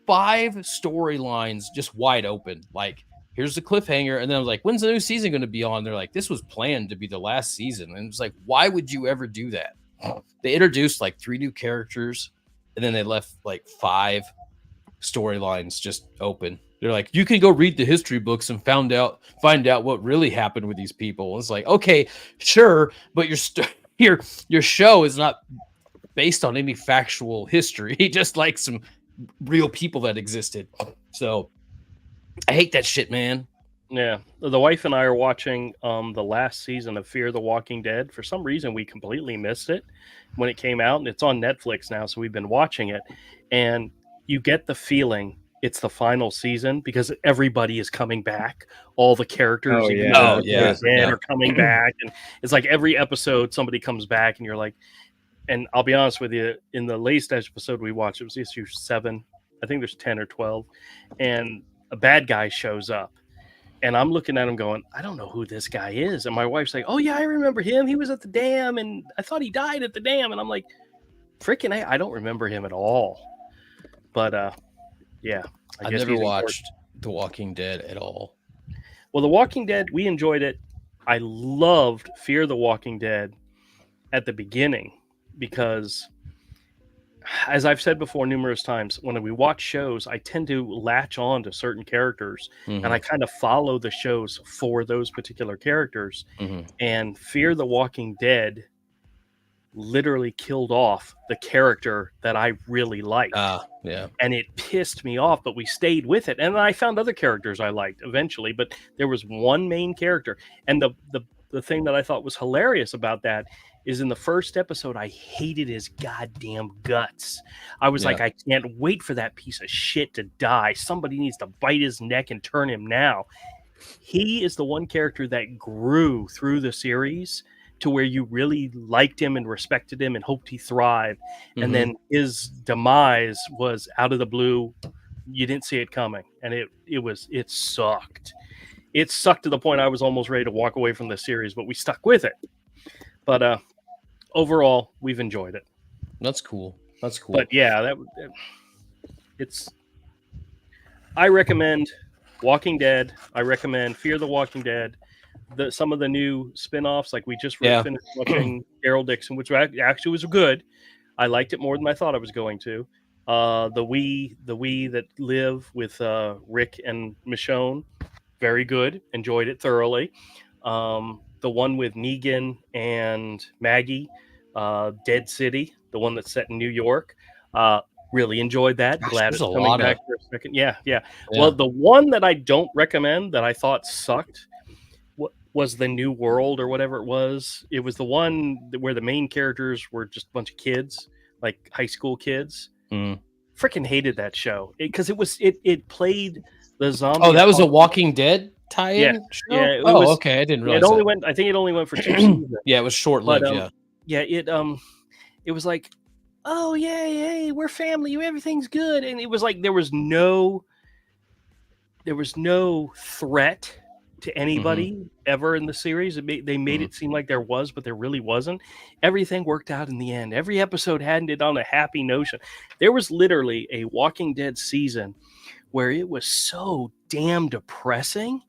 5 storylines just wide open. Like, here's the cliffhanger, and then I was like, when's the new season going to be on? They're like, this was planned to be the last season, and it's like, why would you ever do that? They introduced like 3 new characters, and then they left like 5 storylines just open. They're like, you can go read the history books and find out what really happened with these people. It's like, okay, sure, but your show is not based on any factual history, just like some real people that existed. So I hate that shit, man. Yeah, the wife and I are watching the last season of Fear the Walking Dead. For some reason, we completely missed it when it came out, and it's on Netflix now, so we've been watching it. And you get the feeling it's the final season because everybody is coming back. All the characters are coming back, and it's like every episode somebody comes back, and you're like, and I'll be honest with you, in the latest episode we watched, it was issue 7. I think there's 10 or 12, and a bad guy shows up. And I'm looking at him going, I don't know who this guy is. And my wife's like, oh, yeah, I remember him. He was at the dam, and I thought he died at the dam. And I'm like, freaking I don't remember him at all. But, yeah. I never watched The Walking Dead at all. Well, The Walking Dead, we enjoyed it. I loved Fear the Walking Dead at the beginning because, as I've said before numerous times, when we watch shows, I tend to latch on to certain characters, and I kind of follow the shows for those particular characters. And Fear the Walking Dead literally killed off the character that I really liked. Yeah. And it pissed me off, but we stayed with it. And I found other characters I liked eventually, but there was one main character. And the thing that I thought was hilarious about that is in the first episode, I hated his goddamn guts. I was like, I can't wait for that piece of shit to die. Somebody needs to bite his neck and turn him now. He is the one character that grew through the series to where you really liked him and respected him and hoped he thrived. And then his demise was out of the blue. You didn't see it coming. And it sucked. It sucked to the point I was almost ready to walk away from the series, but we stuck with it. But overall, we've enjoyed it. That's cool. But yeah, I recommend Walking Dead. I recommend Fear the Walking Dead. Some of the new spin-offs, like we just finished watching Daryl Dixon, which actually was good. I liked it more than I thought I was going to. The We That Live with Rick and Michonne, very good. Enjoyed it thoroughly. The one with Negan and Maggie, Dead City, the one that's set in New York. Really enjoyed that. Gosh, Glad there's it's a coming lot back for a second. Yeah. Well, the one that I don't recommend that I thought sucked was The New World or whatever it was. It was the one where the main characters were just a bunch of kids, like high school kids. Freaking hated that show because it played the zombie. Oh, that was a Walking Dead tie-in show? Yeah. It was, was, okay. I didn't realize. I think it only went for 2 seasons. Yeah, it was short-lived. It was like, oh yay, we're family, everything's good, and it was like there was no threat to anybody ever in the series. They made it seem like there was, but there really wasn't. Everything worked out in the end. Every episode ended on a happy notion. There was literally a Walking Dead season where it was so damn depressing.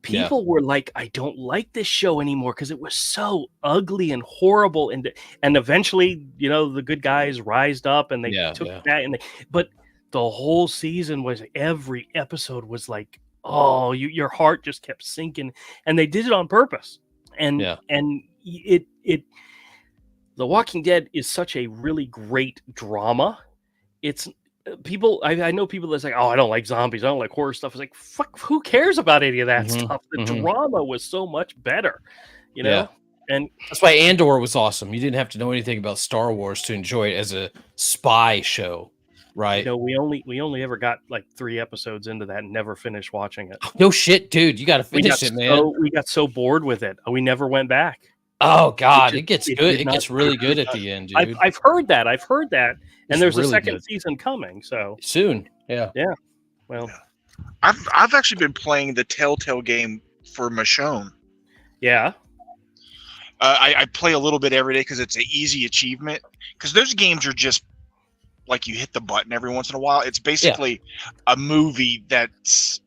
People were like, I don't like this show anymore because it was so ugly and horrible. And eventually, the good guys rised up and they took that. But the whole season was, every episode was like, oh, your heart just kept sinking. And they did it on purpose. And The Walking Dead is such a really great drama. It's people. I know people that's like, oh, I don't like zombies. I don't like horror stuff. It's like, fuck, who cares about any of that stuff? The drama was so much better, And that's why Andor was awesome. You didn't have to know anything about Star Wars to enjoy it as a spy show, right? We only ever got like 3 episodes into that and never finished watching it. No shit, dude. You got to finish it, man. We got so bored with it. We never went back. Oh God, it gets good. It gets really good at the end, dude. I've heard that. And there's really a second good. season coming. So soon, yeah. Well, I've actually been playing the Telltale game for Michonne. Yeah. I play a little bit every day because it's an easy achievement. Because those games are just like you hit the button every once in a while. It's basically a movie that's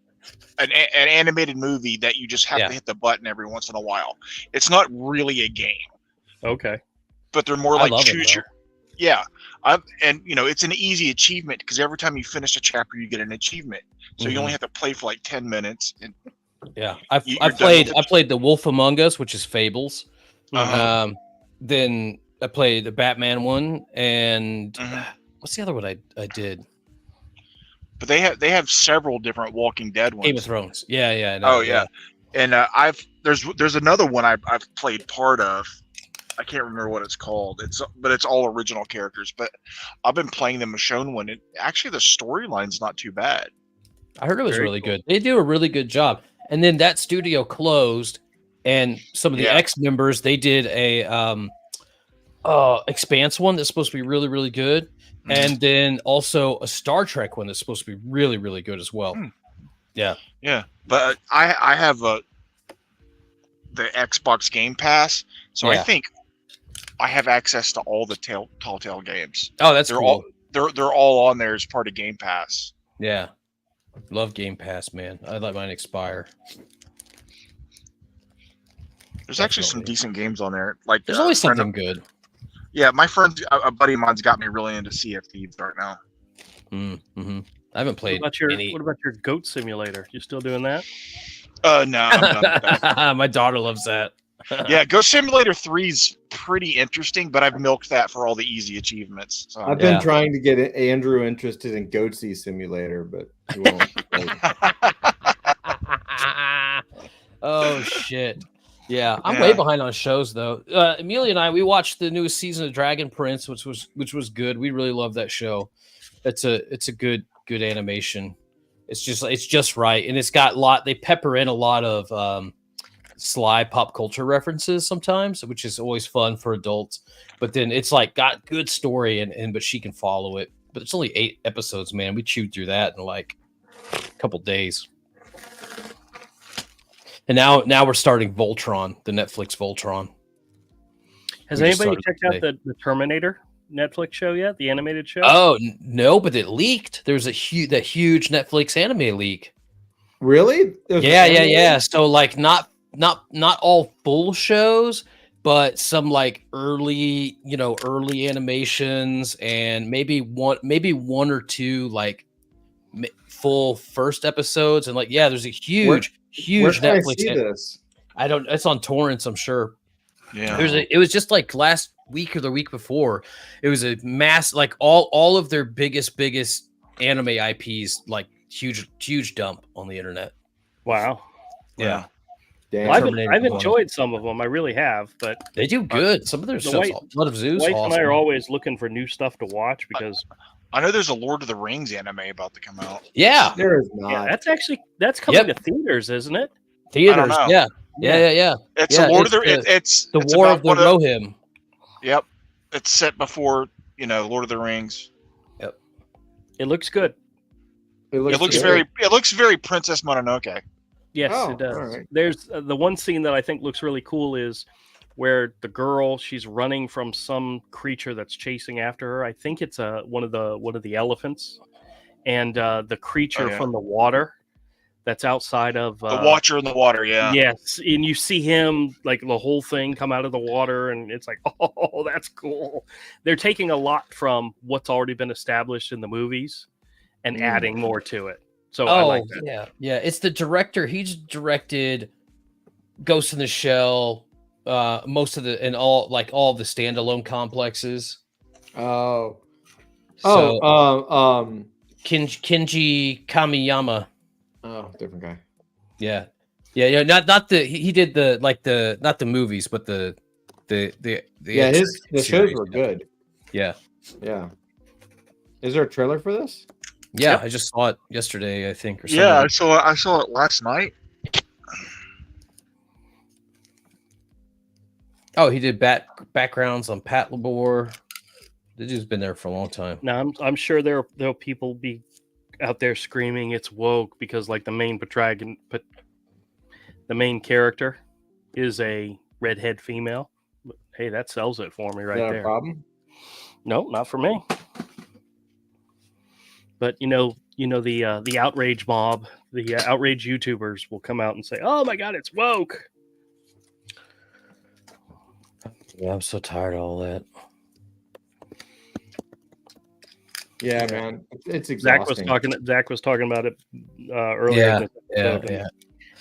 an animated movie that you just have to hit the button every once in a while. It's not really a game. Okay. But they're more like choose your. Yeah. It's an easy achievement because every time you finish a chapter, you get an achievement. So you only have to play for like 10 minutes. And I played The Wolf Among Us, which is Fables. Then I played the Batman one, and what's the other one I did? But they have several different Walking Dead ones. Game of Thrones. Yeah. And there's another one I've played part of. I can't remember what it's called. It's all original characters. But I've been playing the Michonne one. Actually, the storyline's not too bad. I heard it was really good. They do a really good job. And then that studio closed, and some of the ex-members, they did a Expanse one that's supposed to be really, really good. And then also a Star Trek one that's supposed to be really, really good as well. Yeah. But I have the Xbox Game Pass, so I think I have access to all the Telltale games. Oh, that's cool. They're all on there as part of Game Pass. Yeah. Love Game Pass, man. I'd let mine expire. There's actually some decent games on there. Like there's always something good. Yeah, my friend, a buddy of mine's got me really into Sea of Thieves right now. I haven't played. What about your Goat Simulator? You still doing that? No, I'm done with that. My daughter loves that. Yeah, Goat Simulator 3 is pretty interesting, but I've milked that for all the easy achievements. So. I've been trying to get Andrew interested in Goatsy Simulator, but he won't. Oh shit! Yeah, I'm way behind on shows though. Amelia and I, we watched the newest season of Dragon Prince, which was good. We really love that show. It's a good animation. It's just right, and it's got they pepper in a lot of sly pop culture references sometimes, which is always fun for adults. But then it's like got good story but she can follow it. But it's only 8 episodes, man. We chewed through that in like a couple days. And now we're starting Voltron, the Netflix Voltron. Has anybody checked out the Terminator Netflix show yet? The animated show? Oh no, but it leaked. There's that huge Netflix anime leak. Really? Yeah. So like not all full shows, but some like early animations and maybe one or two like full first episodes and like there's a huge where can Netflix. I see this? I don't. It's on torrents, I'm sure. Yeah. It was just like last week or the week before. It was a mass like all of their biggest anime IPs like huge dump on the internet. Wow. Yeah. Damn. Well, Terminator I've 1. enjoyed some of them. I really have, but They do good. Some of their stuff. Blood of Zeus. Wife Awesome. and I are always looking for new stuff to watch because I know there's a Lord of the Rings anime about to come out. Yeah. There is not. that's coming to theaters, isn't it? Theaters. know. Yeah. It's Yeah, a Lord of it's the The it's War about of the one Rohirrim. Yep. It's set before, Lord of the Rings. It looks good. It looks very Princess Mononoke. Yes, Oh, it does. all right. There's the one scene that I think looks really cool is where the girl she's running from some creature that's chasing after her. I think it's one of the elephants, and the creature from the water that's outside of The Watcher in the water. Yeah. Yes, and you see him like the whole thing come out of the water, and it's like, oh, that's cool. They're taking a lot from what's already been established in the movies and adding more to it. So I like that. Yeah. It's the director. He's directed Ghost in the Shell, most of all of the standalone complexes. Oh. So, Kenji Kamiyama. Oh, different guy. Yeah. Not the he did the not the movies, but the the series. shows were good. Yeah. Is there a trailer for this? Yeah, Yep. I just saw it yesterday, I think. Or something. Yeah, I saw it last night. Oh, he did backgrounds on Pat Labor. The dude's been there for a long time. Now I'm sure there'll people be out there screaming it's woke because like the main character is a redhead female. But, hey, that sells it for me right Is that there. a problem? No, not for me. But the outrage mob, the outrage YouTubers will come out and say, "Oh my God, it's woke." Yeah, I'm so tired of all that. Yeah, man, it's exhausting. Zach was talking about it earlier. Yeah.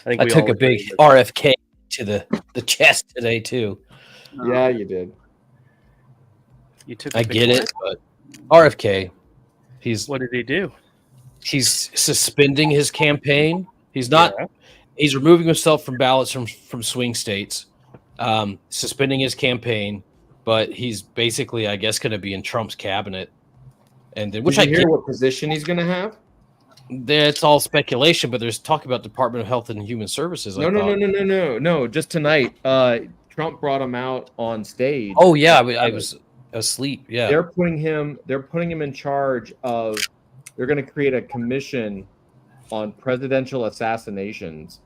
I think I we took all a big agreed. RFK to the chest today too. Yeah, you did. You took. I get it, but RFK, What did he do? he's suspending his campaign. He's not. Yeah. He's removing himself from ballots from swing states, suspending his campaign, but he's basically, I guess, going to be in Trump's cabinet. And then, which Did I you hear get, what position he's going to have? it's all speculation, but there's talk about Department of Health and Human Services. No. Just tonight, Trump brought him out on stage. Oh yeah, I was asleep. Yeah, They're putting him in charge of. They're going to create a commission on presidential assassinations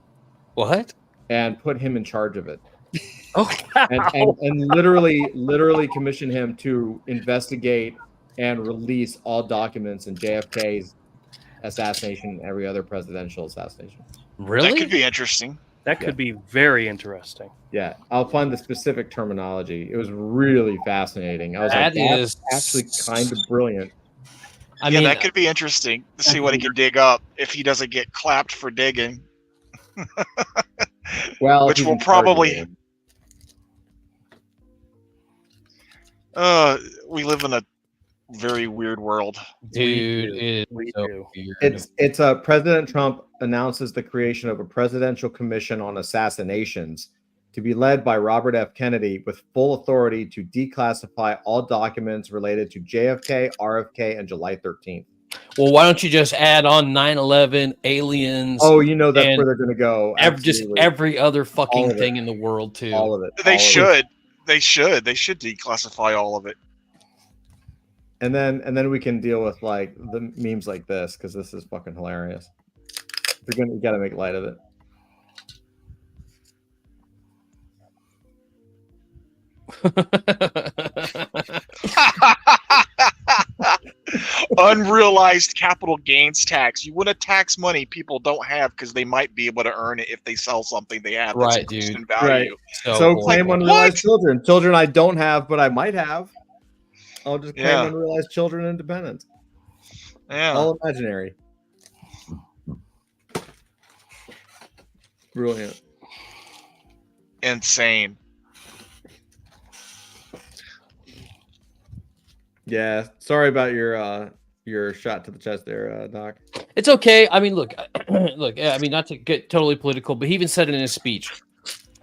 what? and put him in charge of it. Oh, And literally commission him to investigate and release all documents in JFK's assassination and every other presidential assassination. Really? That could be interesting. that could be very interesting. Yeah, I'll find the specific terminology. It was really fascinating. I was That like, is- that's actually kind of brilliant. I mean, That could be interesting to see what he can dig up if he doesn't get clapped for digging. Well, Which he's will in charge of probably- it. We live in a very weird world. dude, it We is so do. weird. It's President Trump announces the creation of a presidential commission on assassinations to be led by Robert F. Kennedy with full authority to declassify all documents related to JFK, RFK, and July 13th. Well, why don't you just add on 9/11, aliens? Oh, you know that's And where they're going to go. just Absolutely. every other All fucking of it. thing in the world too. all of it. They all of it. should. They should declassify all of it. And then we can deal with like the memes like this because this is fucking hilarious. You got to make light of it. Unrealized capital gains tax. You want to tax money people don't have because they might be able to earn it if they sell something they have. That's Right, increased dude. in value. So claim horrible. unrealized What? children. Children I don't have, but I might have. I'll just claim Yeah. unrealized children independence. Yeah. All imaginary. Brilliant. Insane. Yeah. Sorry about your shot to the chest there, Doc. It's okay. I mean, look, look. I mean, not to get totally political, but he even said it in his speech.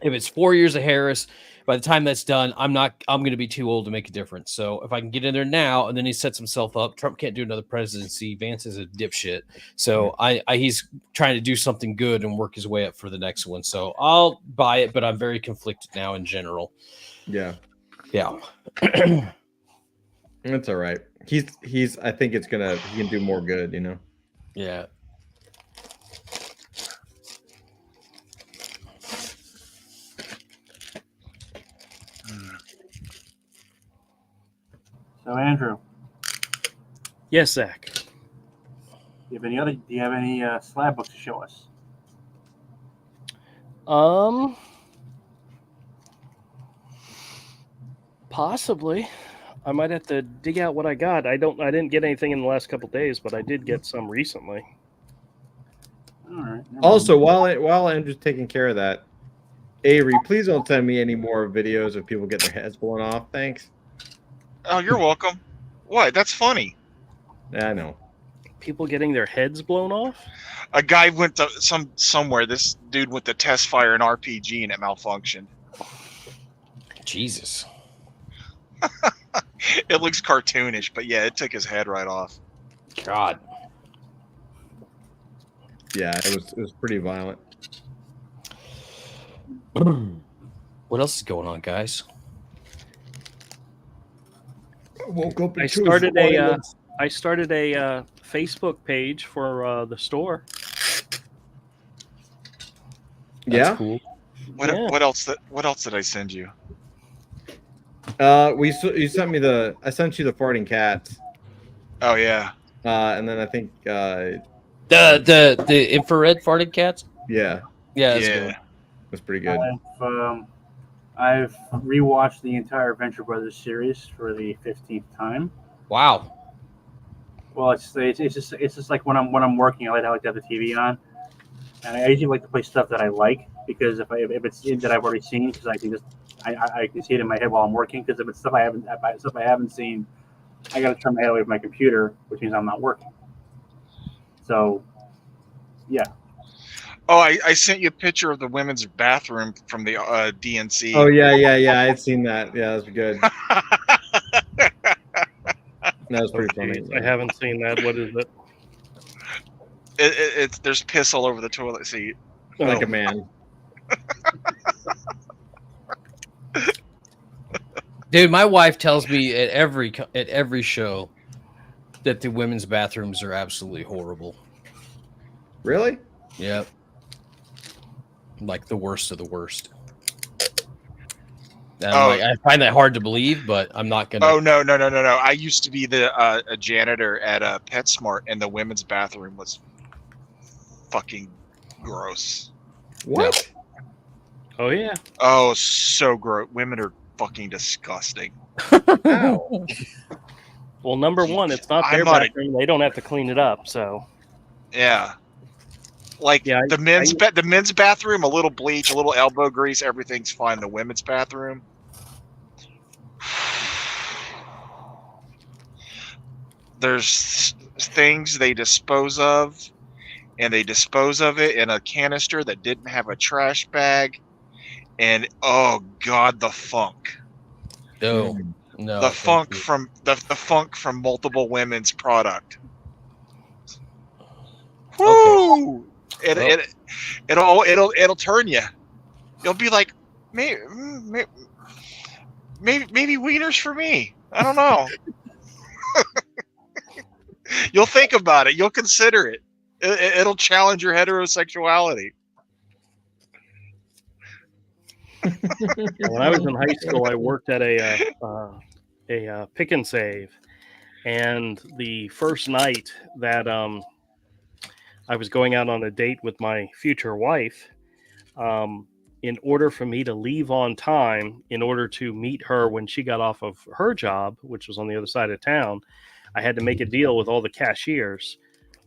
If it's 4 years of Harris, by the time that's done, I'm going to be too old to make a difference. So if I can get in there now, and then he sets himself up. Trump can't do another presidency. Vance is a dipshit. So he's trying to do something good and work his way up for the next one. So I'll buy it, but I'm very conflicted now in general. Yeah. Yeah. That's all right. He's I think he can do more good, you know. Yeah. So Andrew, Yes, Zach. do you have any slab books to show us? Possibly. I might have to dig out what I got. I didn't get anything in the last couple days, but I did get some recently. All right. Also, while Andrew's taking care of that, Avery, please don't send me any more videos of people getting their heads blown off. Thanks. Oh, you're welcome. What? That's funny. Yeah, I know. People getting their heads blown off? A guy went to somewhere. This dude went to test fire an RPG and it malfunctioned. Jesus. It looks cartoonish, but yeah, it took his head right off. God. Yeah, it was pretty violent. What else is going on, guys? I woke up. I started a Facebook page for the store. That's Yeah. cool. Yeah. What else did I send you? You sent me I sent you the farting cats. Oh yeah. And then I think The infrared farted cats? yeah, Yeah, that's Yeah. good. was pretty good. I've rewatched the entire Venture Brothers series for the 15th time. Wow. Well, it's just like when I'm working, I like to have the TV on, and I usually like to play stuff that I like because if it's that I've already seen, because I can see it in my head while I'm working. Because if it's stuff I haven't seen, I got to turn my head away from my computer, which means I'm not working. So, yeah. Oh, I sent you a picture of the women's bathroom from the DNC. Oh yeah. I had seen that. Yeah, that was good. That was pretty funny. I haven't seen that. What is it? It's there's piss all over the toilet seat. Like a man. Dude, my wife tells me at every show that the women's bathrooms are absolutely horrible. Really? Yep. Like the worst of the worst. And I find that hard to believe, but I'm not gonna. Oh no! I used to be a janitor at PetSmart, and the women's bathroom was fucking gross. What? Oh yeah. Oh, so gross. Women are fucking disgusting. Wow. Well, number one, it's not their bathroom. They don't have to clean it up. So Yeah. Like Yeah, the men's bathroom, a little bleach, a little elbow grease, everything's fine. The women's bathroom, there's things they dispose of, and they dispose of it in a canister that didn't have a trash bag, and oh god, the funk. No, no. The funk from the funk from multiple women's product. Woo! It'll turn you. You'll be like, maybe wieners for me. I don't know. You'll think about it. You'll consider it. It'll challenge your heterosexuality. When I was in high school, I worked at a pick and save, and the first night that I was going out on a date with my future wife, in order for me to leave on time, in order to meet her when she got off of her job, which was on the other side of town, I had to make a deal with all the cashiers.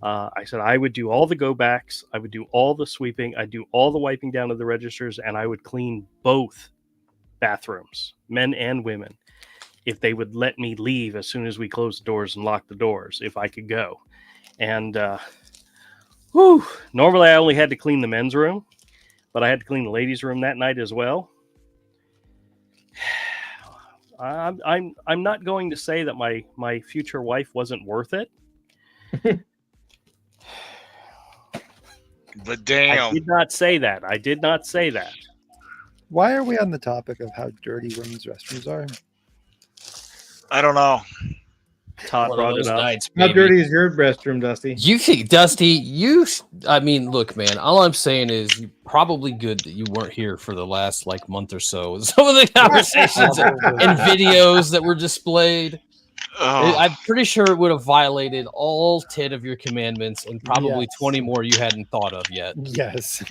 I said I would do all the go backs, I would do all the sweeping, I'd do all the wiping down of the registers, and I would clean both bathrooms, men and women, if they would let me leave as soon as we closed the doors and locked the doors, if I could go. And normally I only had to clean the men's room, but I had to clean the ladies' room that night as well. I'm not going to say that my future wife wasn't worth it. But damn, I did not say that. Why are we on the topic of how dirty women's restrooms are? I don't know. Todd One of brought those it up. nights, How baby. dirty is your restroom, Dusty? You think, Dusty, I mean, look, man, all I'm saying is you're probably good that you weren't here for the last month or so. Some of the conversations and videos that were displayed. Oh, I'm pretty sure it would have violated all 10 of your commandments and probably Yes. 20 more you hadn't thought of yet. Yes.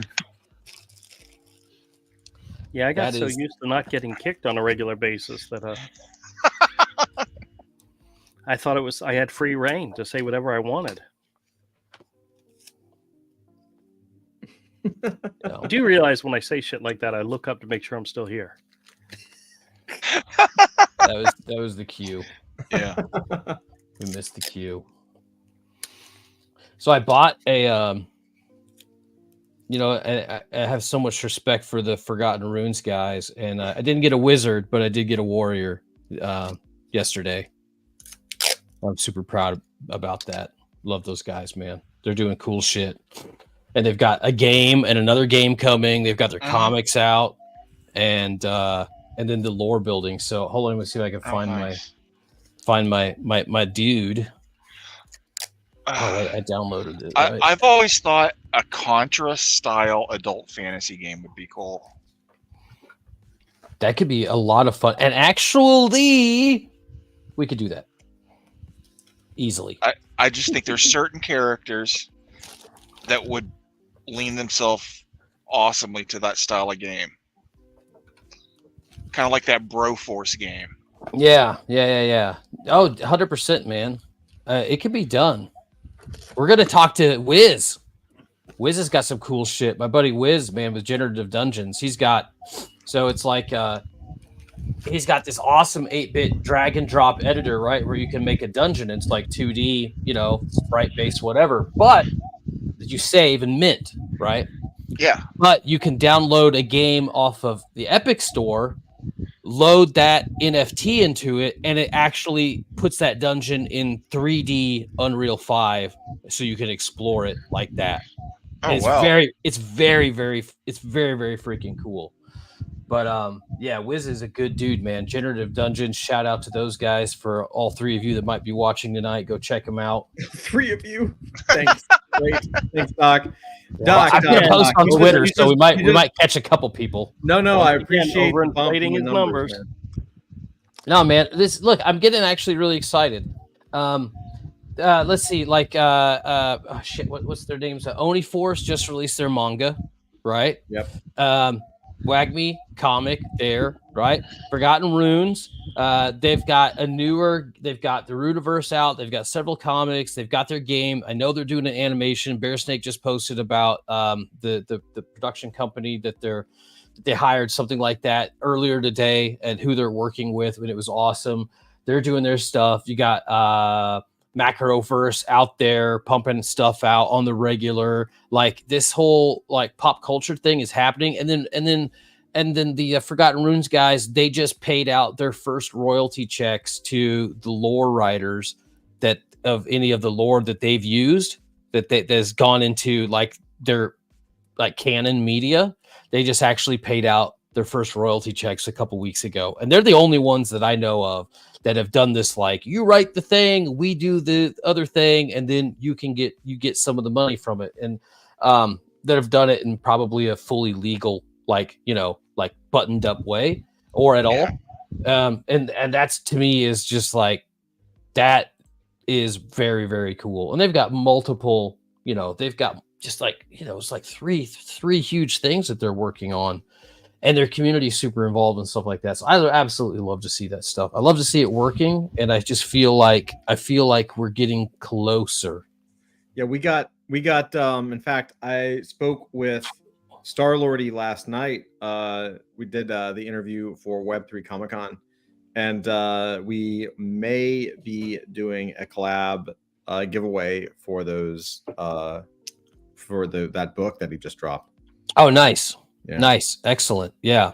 Yeah, I got That so is- used to not getting kicked on a regular basis that I thought I had free reign to say whatever I wanted. No. I do realize when I say shit like that, I look up to make sure I'm still here. That was the cue. yeah. We missed the cue. So I bought a, I have so much respect for the Forgotten Runes guys, and I didn't get a wizard, but I did get a warrior yesterday. I'm super proud about that. Love those guys, man. They're doing cool shit, and they've got a game and another game coming. They've got their comics out, and then the lore building. So hold on, let me see if I can find my dude. Oh, I downloaded it. Right? I've always thought a Contra style adult fantasy game would be cool. That could be a lot of fun. And actually, we could do that easily. I just think there's certain characters that would lean themselves awesomely to that style of game. Kind of like that Broforce game. Yeah. Oh, 100%, man. It could be done. We're going to talk to Wiz. Wiz has got some cool shit. My buddy Wiz, man, with Generative Dungeons. He's got this awesome 8-bit drag and drop editor, right? Where you can make a dungeon. It's like 2D, sprite based, whatever. But you save and mint, right? Yeah. But you can download a game off of the Epic Store, load that NFT into it, and it actually puts that dungeon in 3D Unreal 5, so you can explore it like that. Oh, It's wow. it's very, very freaking cool. But yeah, Wiz is a good dude, man. Generative Dungeons, shout out to those guys. For all three of you that might be watching tonight, go check them out. 3 of you. Thanks. Great. Thanks, Doc. Doc, I'm gonna Doc, post Doc, on you Twitter, just- so we you might catch a couple people. No, I appreciate Again, the bump in overinflating the his numbers. man. No, man. I'm getting actually really excited. Let's see, what's their names? Oni Force just released their manga, right? Yep. Wagme comic there, right? Forgotten Runes. They've got the Runeverse out. They've got several comics. They've got their game. I know they're doing an animation. Bear Snake just posted about the production company that they hired, something like that, earlier today, and who they're working with, and it was awesome. They're doing their stuff. You got Macroverse out there pumping stuff out on the regular. Like this whole pop culture thing is happening, and then the Forgotten Runes guys, they just paid out their first royalty checks to the lore writers that of any of the lore that they've used that has gone into their canon media. They just actually paid out their first royalty checks a couple weeks ago, and they're the only ones that I know of that have done this. You write the thing, we do the other thing, and then you get some of the money from it, and that have done it in probably a fully legal, buttoned up way or at all. And that's, to me, is just like, that is very, very cool. And they've got multiple, they've got just like, it's like three huge things that they're working on, and their community is super involved and stuff like that. So I absolutely love to see that stuff. I love to see it working, and I just feel like we're getting closer. Yeah, we got in fact, I spoke with Star-Lordy last night. We did the interview for Web3 Comic-Con, and we may be doing a collab giveaway for those for that book that he just dropped. Oh, nice. Yeah. Nice. Excellent. Yeah.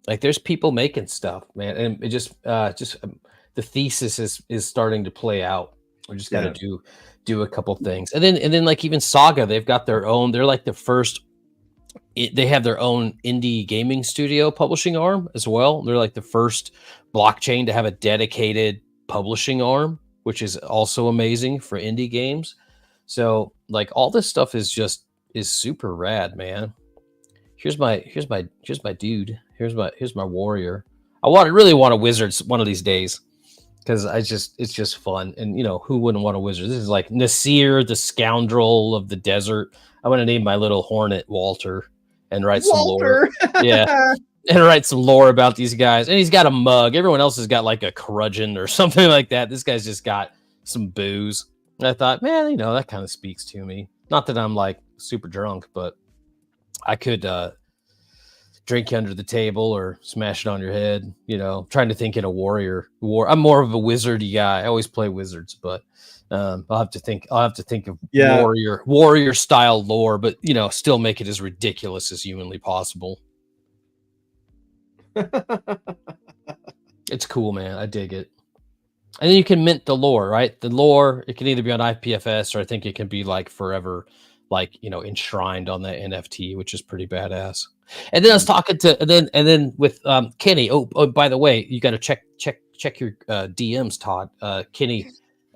Like, there's people making stuff, man. And it just the thesis is starting to play out. We just got to do a couple things. And then like even Saga, they've got their own, they're like the first, they have their own indie gaming studio publishing arm as well. They're like the first blockchain to have a dedicated publishing arm, which is also amazing for indie games. So like all this stuff is super rad, man. Here's my dude. Here's my warrior. I really want a wizard one of these days, because it's just fun. And who wouldn't want a wizard? This is like Nasir, the scoundrel of the desert. I'm gonna name my little hornet Walter and write some lore. Yeah. And write some lore about these guys. And he's got a mug. Everyone else has got like a curmudgeon or something like that. This guy's just got some booze. And I thought, man, that kind of speaks to me. Not that I'm like super drunk, but I could drink you under the table or smash it on your head. Trying to think in a war. I'm more of a wizardy guy. I always play wizards, but I'll have to think of warrior style lore, but still make it as ridiculous as humanly possible. It's cool, man. I dig it. And then you can mint the lore, right? The lore, it can either be on IPFS, or I think it can be like forever, like, enshrined on that NFT, which is pretty badass. And then I was talking to, and then with Kenny. Oh, by the way, you got to check your DMs, Todd. Kenny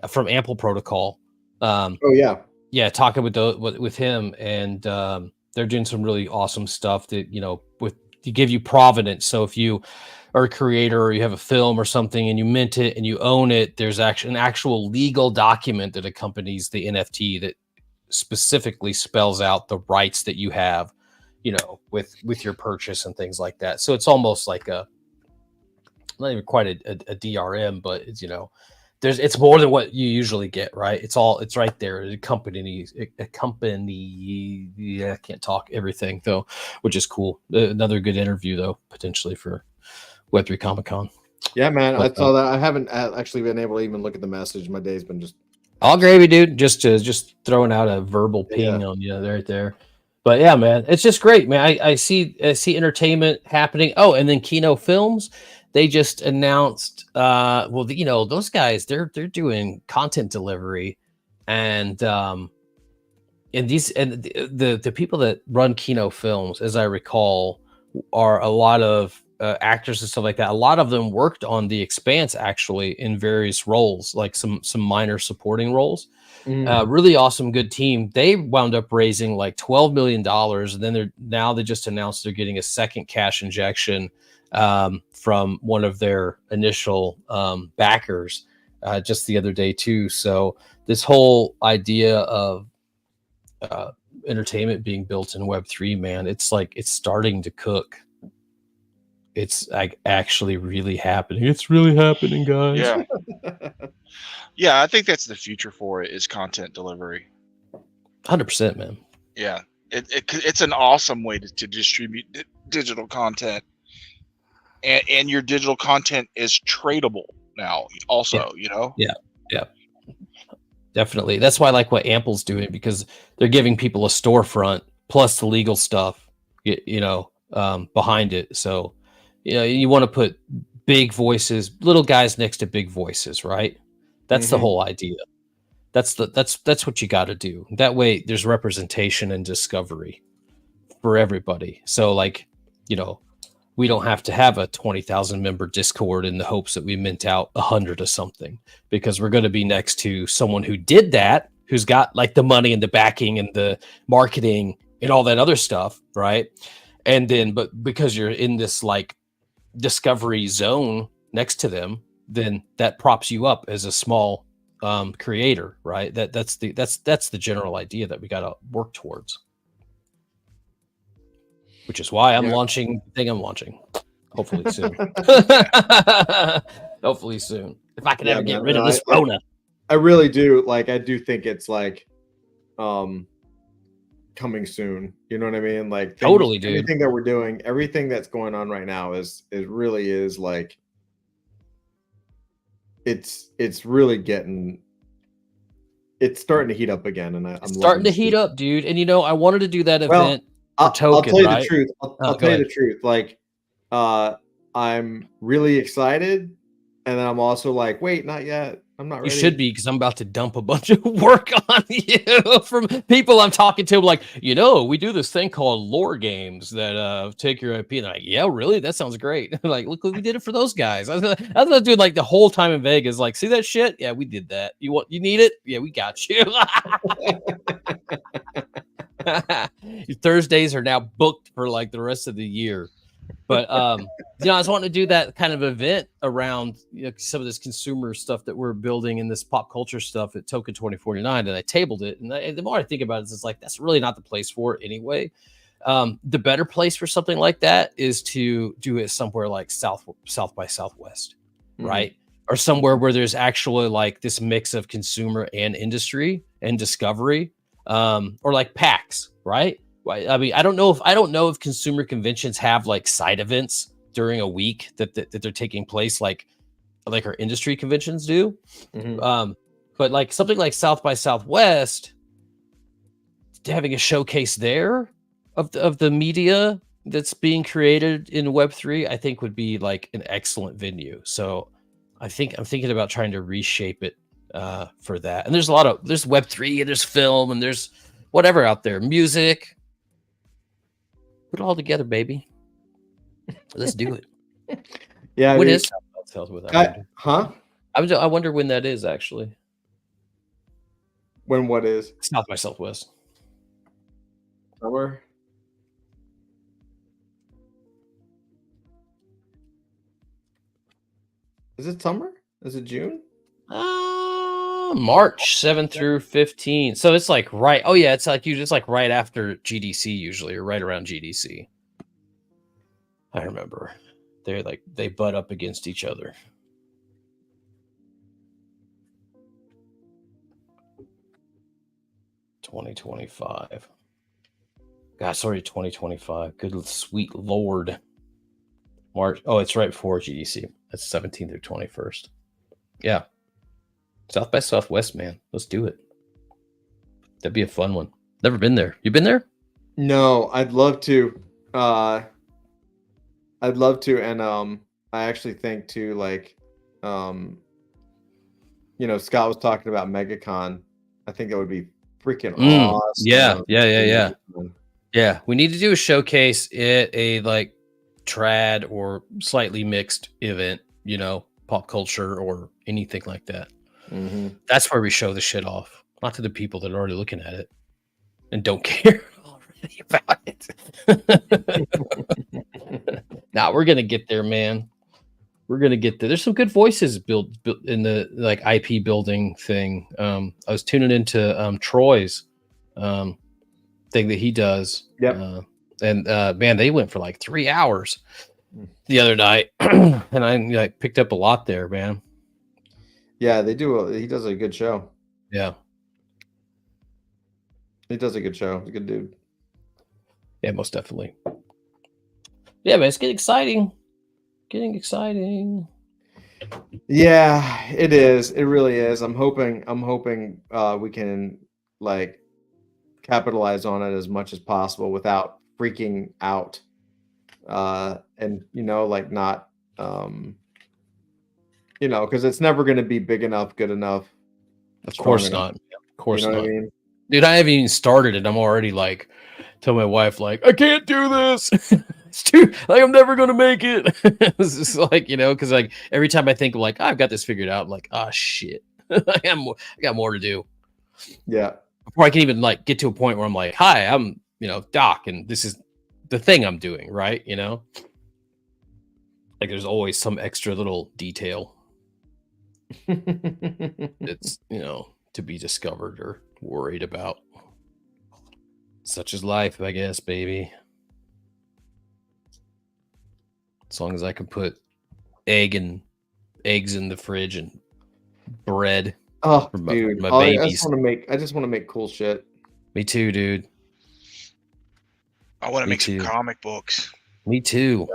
from Ample Protocol. Yeah, talking with him, and they're doing some really awesome stuff that to give you provenance. So if you are a creator or you have a film or something and you mint it and you own it, there's actually an actual legal document that accompanies the NFT that specifically spells out the rights that you have, with your purchase and things like that. So it's almost like not even quite a DRM, but it's, it's more than what you usually get, right? It's right there. It accompanies, I can't talk everything though, which is cool. Another good interview though, potentially for Web3 Comic-Con. Yeah, man. I saw that. I haven't actually been able to even look at the message. My day's been just all gravy, dude. Just throwing out a verbal ping on you right there. But yeah, man, it's just great, man. I see entertainment happening. Oh, and then Kino Films, they just announced. Those guys, they're doing content delivery, and the people that run Kino Films, as I recall, are a lot of actors and stuff like that. A lot of them worked on The Expanse actually in various roles, like some minor supporting roles. Really awesome, good team. They wound up raising like $12 million, and then they just announced they're getting a second cash injection from one of their initial backers just the other day too. So this whole idea of entertainment being built in Web3, man, it's like it's starting to cook. It's like actually really happening. It's really happening, guys. Yeah. Yeah, I think that's the future for it, is content delivery. 100%, man. Yeah. It's an awesome way to distribute digital content. And your digital content is tradable now also, Yeah. Definitely. That's why I like what Ample's doing, because they're giving people a storefront plus the legal stuff, behind it. So, you want to put big voices, little guys next to big voices, right? That's the whole idea. That's what you got to do. That way there's representation and discovery for everybody. So like, we don't have to have a 20,000 member Discord in the hopes that we mint out 100 of something, because we're going to be next to someone who did that, who's got like the money and the backing and the marketing and all that other stuff, right? And then, but because you're in this like discovery zone next to them, then that props you up as a small creator, right? That's the general idea that we got to work towards. Which is why I'm launching the thing I'm launching. Hopefully soon. Hopefully soon. If I can ever get rid of this Rona. I really do. Like, I do think it's like coming soon. You know what I mean? Like, totally, dude. Everything that we're doing, everything that's going on right now is really is like it's really getting. It's starting to heat up again, and I'm starting to heat up, dude. And you know, I wanted to do that event. I'll tell you right? the truth. I'll tell you the truth. Like, I'm really excited, and then I'm also like, wait, not yet. I'm not ready. You should be, because I'm about to dump a bunch of work on you from people I'm talking to. Like, you know, we do this thing called lore games that take your IP. And they're like, yeah, really? That sounds great. Like, look, we did it for those guys. I was doing like the whole time in Vegas. Like, see that shit? Yeah, we did that. You need it? Yeah, we got you. Your Thursdays are now booked for like the rest of the year. But you know, I was wanting to do that kind of event around, you know, some of this consumer stuff that we're building and this pop culture stuff at Token 2049, and I tabled it. And the more I think about it, it's like that's really not the place for it anyway. The better place for something like that is to do it somewhere like South by Southwest, right? Or somewhere where there's actually like this mix of consumer and industry and discovery, or like PAX, right? I mean, I don't know if consumer conventions have like side events during a week that they're taking place like our industry conventions do. But like something like South by Southwest, having a showcase there of the media that's being created in Web3, I think would be like an excellent venue. So I'm thinking about trying to reshape it for that. And there's Web3 and there's film and there's whatever out there, music. Put it all together, baby. Let's do it. Yeah. When is South with that? Huh? I wonder when that is actually. When what is? South by Southwest. Summer. Is it summer? Is it June? March 7th through 15th. So it's like right. Oh yeah, it's like right after GDC usually, or right around GDC. I remember they butt up against each other. $2025. God, sorry, 2025. Good sweet Lord. March. Oh, it's right before GDC. That's 17th through 21st. Yeah. South by Southwest, man. Let's do it. That'd be a fun one. Never been there. You been there? No, I'd love to. And I actually think too, like, you know, Scott was talking about MegaCon. I think that would be freaking awesome. Yeah. Yeah, we need to do a showcase at a like trad or slightly mixed event, you know, pop culture or anything like that. That's where we show the shit off, not to the people that are already looking at it and don't care already about it. Nah, we're gonna get there, man. We're gonna get there. There's some good voices built in the like IP building thing. I was tuning into Troy's thing that he does. Yep. And man, they went for like 3 hours the other night, and I like picked up a lot there, man. Yeah, they do. He does a good show. Yeah, he does a good show. He's a good dude. Yeah, most definitely. Yeah, man, it's getting exciting. Getting exciting. Yeah, it is. It really is. I'm hoping we can like capitalize on it as much as possible without freaking out. And you know, like not you know, because it's never going to be big enough, good enough. Of course not. Of course you know not. What I mean? Dude, I haven't even started it. I'm already like, tell my wife like, I can't do this. It's too like I'm never gonna make it. It's just like, you know, because like every time I think like I've got this figured out, I'm like, oh shit, I got more to do. Yeah. Before I can even like get to a point where I'm like, hi, I'm, you know, Doc, and this is the thing I'm doing, right? You know, like there's always some extra little detail that's, you know, to be discovered or worried about. Such is life, I guess, baby. As long as I can put eggs in the fridge and bread. Oh, For my dude, babies. I just want to make cool shit. Me too, dude. I want to Me make some too. comic books. Me too.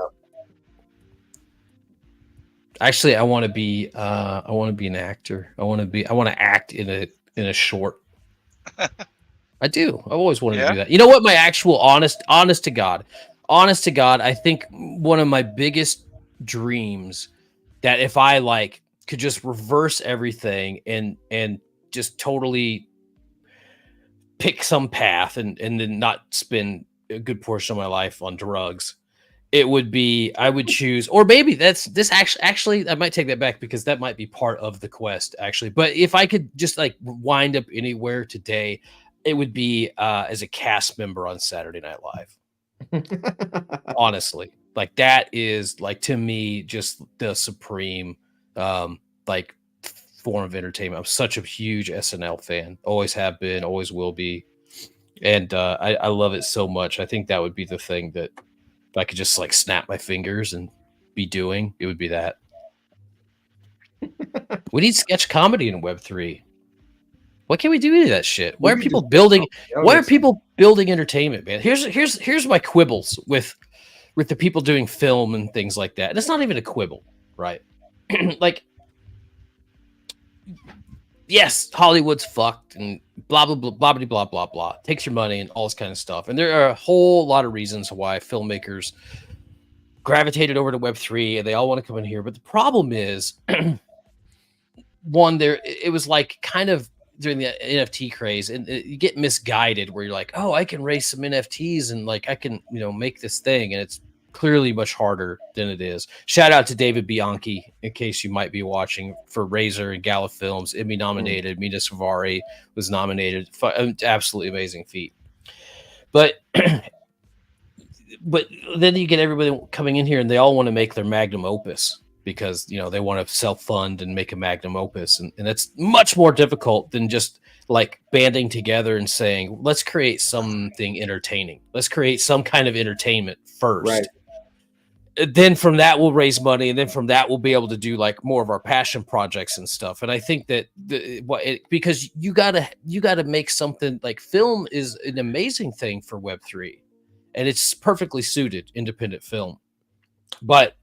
Actually, I want to be an actor. I want to act in a short. I do. I've always wanted to do that. You know what? My actual honest to God, I think one of my biggest dreams that if I like could just reverse everything and just totally pick some path and then not spend a good portion of my life on drugs, it would be I would choose, or maybe actually I might take that back because that might be part of the quest actually. But if I could just like wind up anywhere today, it would be as a cast member on Saturday Night Live. Honestly, like that is like to me just the supreme like form of entertainment. I'm such a huge SNL fan, always have been, always will be, and I love it so much. I think that would be the thing that if I could just like snap my fingers and be doing, it would be that. We need sketch comedy in Web3. What can we do to that shit? Why are people building? Why are people building entertainment, man? Here's my quibbles with the people doing film and things like that. And it's not even a quibble, right? Like, yes, Hollywood's fucked and blah blah blah blah blah blah blah. Takes your money and all this kind of stuff. And there are a whole lot of reasons why filmmakers gravitated over to Web3 and they all want to come in here. But the problem is, one, it was like kind of during the NFT craze, and you get misguided where you're like, oh, I can raise some NFTs and like I can, you know, make this thing, and it's clearly much harder than it is. Shout out to David Bianchi, in case you might be watching, for Razor and Gala Films, Emmy nominated. Mina Savari was nominated. Absolutely amazing feat. But but then you get everybody coming in here and they all want to make their magnum opus because, you know, they want to self-fund and make a magnum opus. And that's much more difficult than just like banding together and saying, let's create something entertaining. Let's create some kind of entertainment first. Right. Then from that we'll raise money, and then from that we'll be able to do like more of our passion projects and stuff. And I think that because you gotta make something like film is an amazing thing for Web3, and it's perfectly suited independent film. But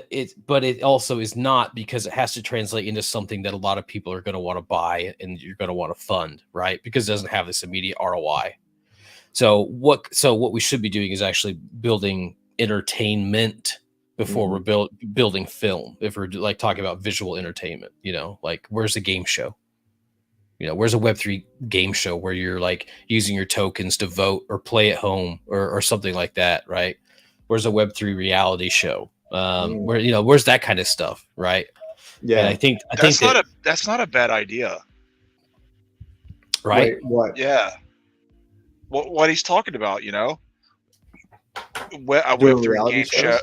it also is not, because it has to translate into something that a lot of people are going to want to buy and you're going to want to fund, right? Because it doesn't have this immediate ROI. So what we should be doing is actually building entertainment before we're building film. If we're like talking about visual entertainment, you know, like where's a game show? You know, where's a Web3 game show where you're like using your tokens to vote or play at home or something like that, right? Where's a Web3 reality show? Where, you know, where's that kind of stuff, right? Yeah, and I think that's not a bad idea, right? Wait, what? Yeah, what he's talking about, you know, a Web3 game show.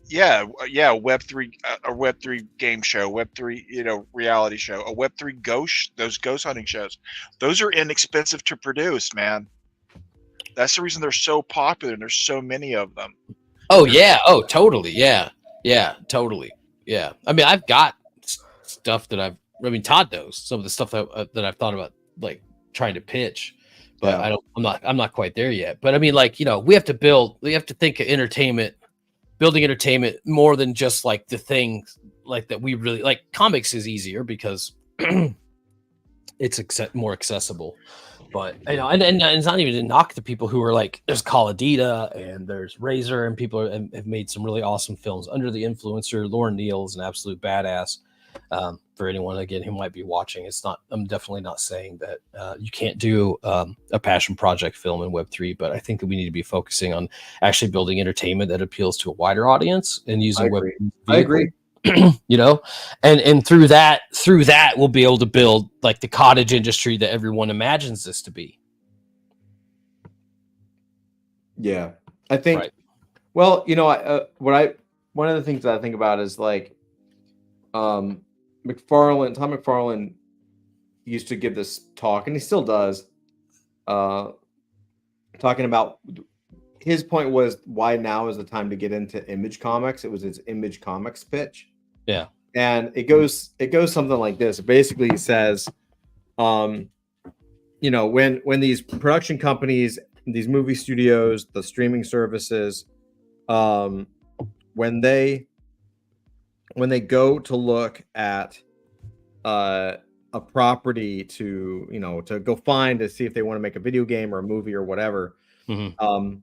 Yeah, Web3, a Web3 game show, Web3, you know, reality show, a Web3 those ghost hunting shows. Those are inexpensive to produce, man. That's the reason they're so popular and there's so many of them. Oh yeah. Oh, totally. Yeah. Yeah. Totally. Yeah. I mean, I've got stuff that Todd knows some of the stuff that I've thought about like trying to pitch, but I'm not quite there yet. But I mean, like, you know, we have to think of entertainment, building entertainment more than just like the things like that we really like. Comics is easier because it's more accessible. But you know, and it's not even to knock the people who are like, there's Caladita and there's Razor, and people have made some really awesome films under the influencer. Lauren Neal is an absolute badass. For anyone again who might be watching, I'm definitely not saying that you can't do a passion project film in Web3, but I think that we need to be focusing on actually building entertainment that appeals to a wider audience and using Web3. I agree. You know, and through that we'll be able to build like the cottage industry that everyone imagines this to be. Yeah, I think. Right. Well, one of the things that I think about is like, Tom McFarlane used to give this talk, and he still does, talking about his point was why now is the time to get into Image Comics. It was his Image Comics pitch. Yeah. And it goes something like this. Basically, he says, when these production companies, these movie studios, the streaming services, when they go to look at a property to go find to see if they want to make a video game or a movie or whatever, and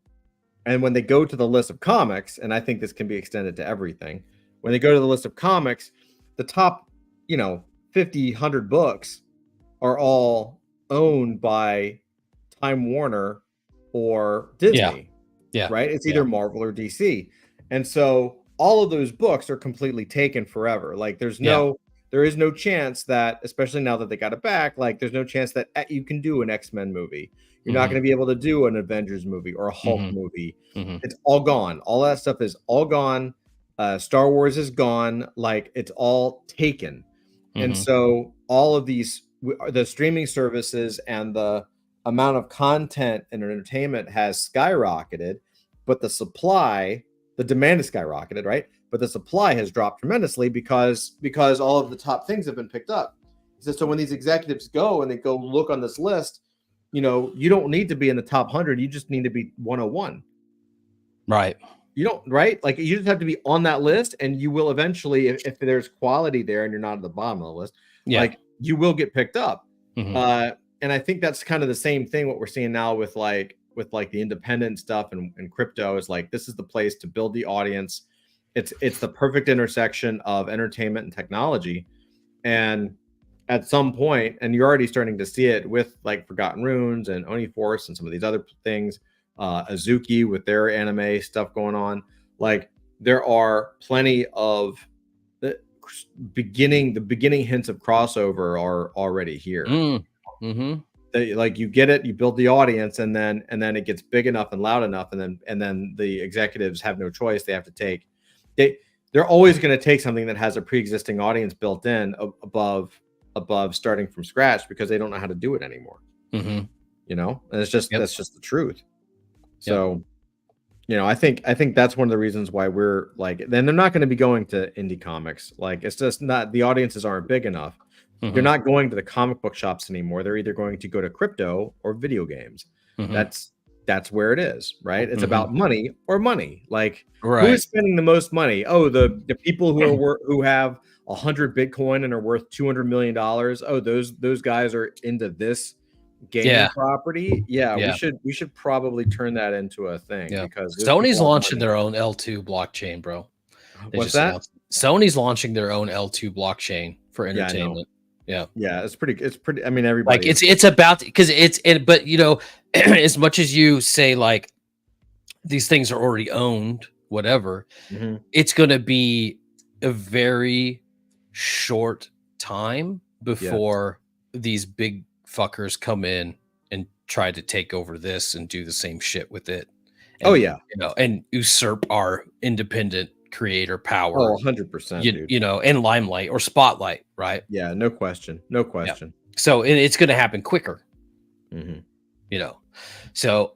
when they go to the list of comics, and I think this can be extended to everything, when they go to the list of comics, the top 50, 100 books are all owned by Time Warner or Disney. Yeah. Right? It's either Marvel or DC. And so all of those books are completely taken forever. Like there is no chance that, especially now that they got it back, like there's no chance that you can do an X-Men movie. You're not going to be able to do an Avengers movie or a Hulk movie. It's all gone. All that stuff is all gone. Star Wars is gone. Like it's all taken. And so all of the streaming services and the amount of content and entertainment has skyrocketed, but the demand is skyrocketed, right? But the supply has dropped tremendously because all of the top things have been picked up. So when these executives go and they go look on this list, you don't need to be in the top 100. You just need to be 101. Right. You don't, right? Like you just have to be on that list, and you will eventually, if there's quality there and you're not at the bottom of the list, like you will get picked up. And I think that's kind of the same thing. What we're seeing now with the independent stuff and crypto is like, this is the place to build the audience. It's the perfect intersection of entertainment and technology. And at some point, and you're already starting to see it with like Forgotten Runes and Oniforce and some of these other things, Azuki with their anime stuff going on. Like there are plenty of the beginning hints of crossover are already here. Like you get it, you build the audience, and then it gets big enough and loud enough, and then the executives have no choice. They have to take they're always going to take something that has a pre-existing audience built in above starting from scratch, because they don't know how to do it anymore. And it's just that's just the truth. So I think that's one of the reasons why we're like, then they're not going to be going to indie comics. Like it's just not, the audiences aren't big enough. They're not going to the comic book shops anymore. They're either going to go to crypto or video games. That's where it is, right? It's about money or money. Like who is spending the most money? Oh, the people who have 100 Bitcoin and are worth $200 million. Oh, those guys are into this gaming property. We should probably turn that into a thing, because Sony's launching their own L2 blockchain, bro. What's that? Sony's launching their own L2 blockchain for entertainment. Yeah, it's pretty. I mean, everybody like it's about, because but as much as you say like these things are already owned, whatever, it's going to be a very short time before these big fuckers come in and try to take over this and do the same shit with it. And, and usurp our independent creator power. 100%, and limelight or spotlight, right? Yeah, no question. So it's going to happen quicker. So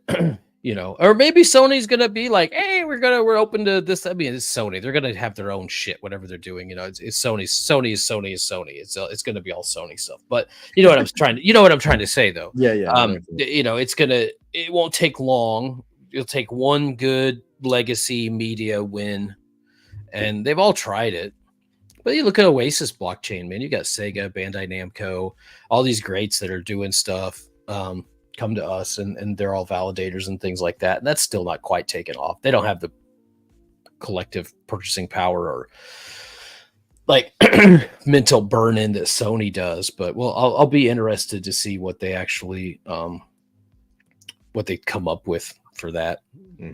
or maybe Sony's going to be like, hey, we're open to this. I mean, it's Sony. They're going to have their own shit, whatever they're doing. It's Sony. Sony is Sony. It's going to be all Sony stuff. But what I'm trying to say though. It won't take long. It'll take one good legacy media win, and they've all tried it. But you look at Oasis blockchain, man. You got Sega, Bandai Namco, all these greats that are doing stuff. Come to us, and they're all validators and things like that, and that's still not quite taken off. They don't have the collective purchasing power or like mental burn-in that Sony does. But I'll be interested to see what they actually what they come up with for that,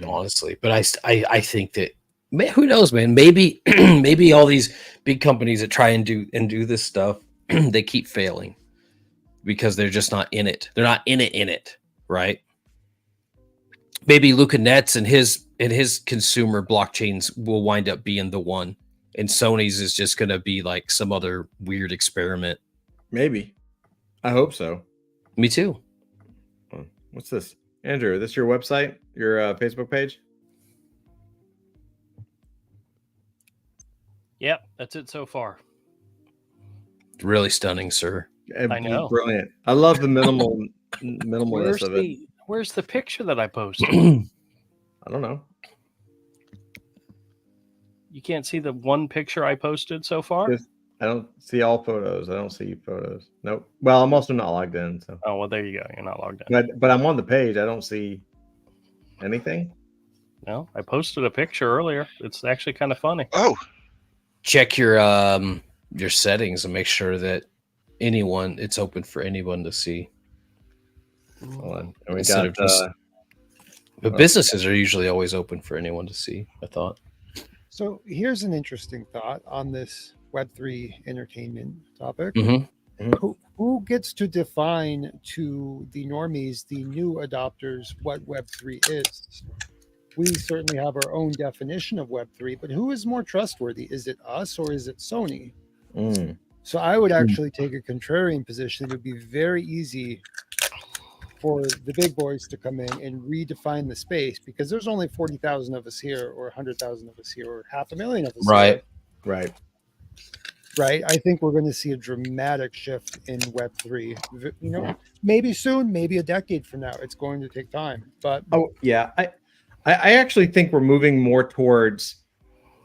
honestly. But I think that, man, who knows, man? Maybe maybe all these big companies that try and do this stuff, they keep failing because they're just not in it. They're not in it, right? maybe Luca Nets and his consumer blockchains will wind up being the one, and Sony's is just going to be like some other weird experiment. Maybe. I hope so. Me too. What's this? Andrew, this your website? Your Facebook page? Yep, that's it so far. Really stunning, sir. I know. Brilliant. I love the minimalness of it. Where's the picture that I posted? I don't know. You can't see the one picture I posted so far? I don't see all photos. I don't see photos. Nope. Well, I'm also not logged in. So. Oh, well, there you go. You're not logged in. But I'm on the page. I don't see anything. No, I posted a picture earlier. It's actually kind of funny. Oh, Check your settings and make sure that it's open for anyone to see. Hold on. And we Instead of just, but businesses are usually always open for anyone to see, I thought. So here's an interesting thought on this Web3 entertainment topic. Mm-hmm. Who gets to define to the normies, the new adopters, what Web3 is? We certainly have our own definition of Web3, but who is more trustworthy? Is it us or is it Sony? So I would actually take a contrarian position. It would be very easy for the big boys to come in and redefine the space, because there's only 40,000 of us here, or 100,000 of us here, or 500,000 of us Right. here. Right. I think we're going to see a dramatic shift in Web3. You know, maybe soon, maybe a decade from now. It's going to take time. But I actually think we're moving more towards,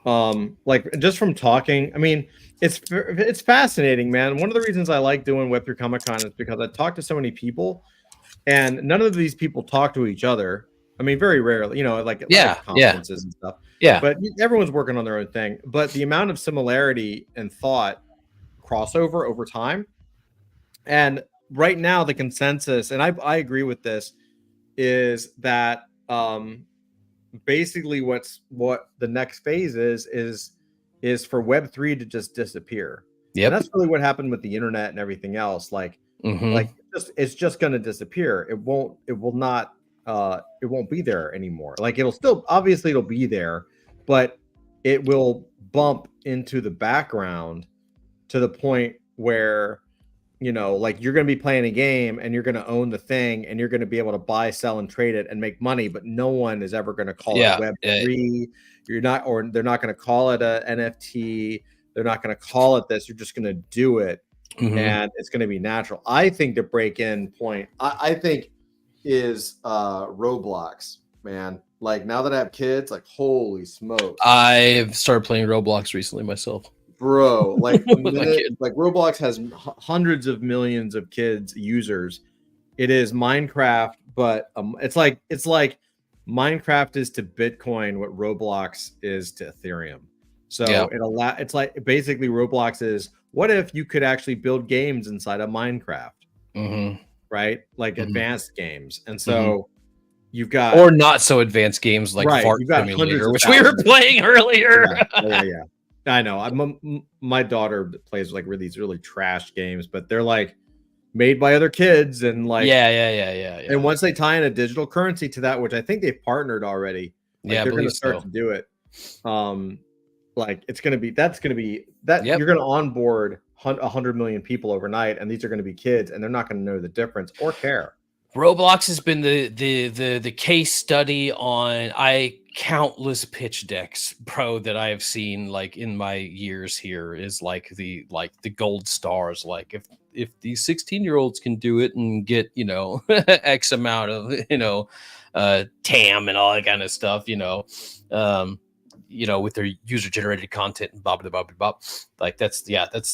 like, just from talking. I mean, it's fascinating, man. One of the reasons I like doing Web3 Comic Con is because I talk to so many people, and none of these people talk to each other. I mean, very rarely, you know, like conferences and stuff. Yeah. But everyone's working on their own thing. But the amount of similarity and thought crossover over time, and right now the consensus, and I agree with this, is that basically what the next phase is for Web3 to just disappear. Yeah, that's really what happened with the internet and everything else. Like, it's just going to disappear. It won't be there anymore. Like, it'll be there, but it will bump into the background to the point where, you know, like, you're going to be playing a game and you're going to own the thing and you're going to be able to buy, sell, and trade it and make money, but no one is ever going to call it Web3. They're not going to call it a NFT. They're not going to call it this. You're just going to do it. And it's going to be natural. I think the break-in point, I think, is Roblox, man. Like, now that I have kids, like, holy smoke. I've started playing Roblox recently myself. Bro, like, like Roblox has hundreds of millions of users. It is Minecraft, but it's like Minecraft is to Bitcoin what Roblox is to Ethereum. So it's like, basically, Roblox is, what if you could actually build games inside of Minecraft, right? Like advanced games. And so you've got, or not so advanced games like Fart Simulator, which we were playing earlier. Yeah. I know. My daughter plays like these really trash games, but they're like made by other kids, and like yeah. And once they tie in a digital currency to that, which I think they've partnered already, like, they're going to start to do it. Like, that's going to be you're going to onboard 100 million people overnight, and these are going to be kids, and they're not going to know the difference or care. Roblox has been the case study on countless pitch decks, bro, that I have seen, like, in my years here, is like the gold stars. Like, if these 16-year-olds can do it and get, you know, X amount of, you know, TAM and all that kind of stuff, you know, with their user generated content and blah, blah, blah, blah, blah. Like, that's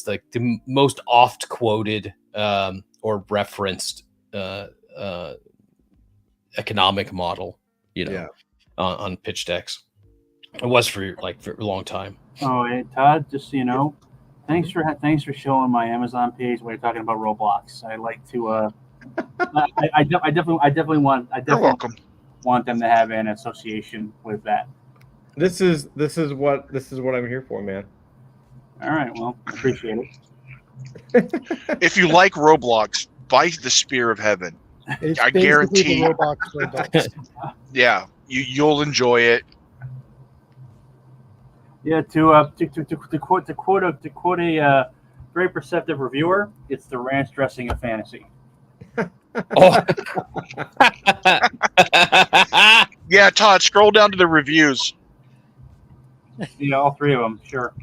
like the most oft quoted or referenced economic model, you know, on pitch decks. It was for a long time. Oh, hey, Todd, just so you know, thanks for showing my Amazon page when you're talking about Roblox. I like to I definitely want them to have an association with that. This is what I'm here for, man. All right, well, appreciate it. If you like Roblox, buy the Spear of Heaven. It's I basically guarantee- the Roblox for adults. Yeah, you'll enjoy it. Yeah, to quote a very perceptive reviewer, it's the ranch dressing of fantasy. Oh. Yeah, Todd, scroll down to the reviews. Yeah, all three of them, sure.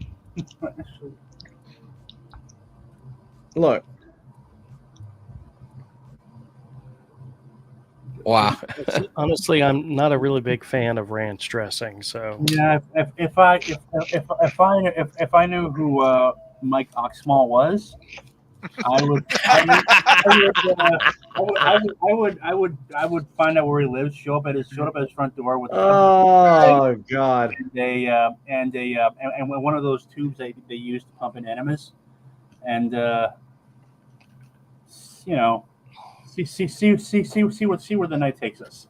Look, Wow. Honestly, I'm not a really big fan of ranch dressing. So Yeah, if I knew who Mike Oxmall was, I would find out where he lives, show up at his front door with oh god, and one of those tubes they use to pump in enemas, and you know, see where the night takes us.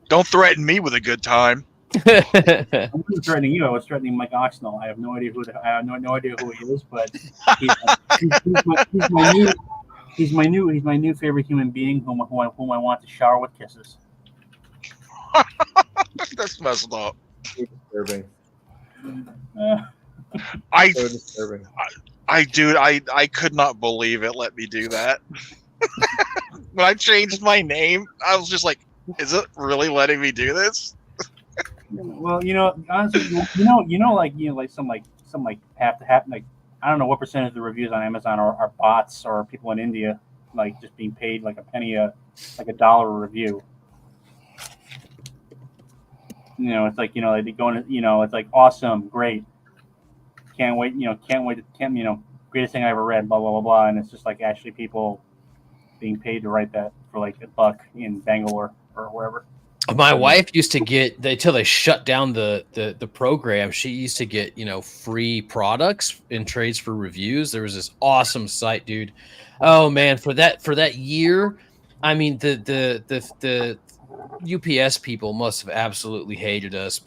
Don't threaten me with a good time. I wasn't threatening you. I was threatening Mike Oxnell. I have no idea who he is, but he's my new favorite human being whom I want to shower with kisses. That's messed up. disturbing. I So disturbing. I could not believe it let me do that. When I changed my name, I was just like, is it really letting me do this? Well, honestly, like some have to happen. Like, I don't know what percentage of the reviews on Amazon are bots or people in India, like just being paid like a penny like $1 a review. It's like they go in, it's like awesome, great, can't wait, greatest thing I ever read, blah blah blah blah, and it's just like actually people being paid to write that for like $1 in Bangalore or wherever. My wife used to get until they shut down the program. She used to get free products in trades for reviews. There was this awesome site, dude. Oh man, for that year, I mean the UPS people must have absolutely hated us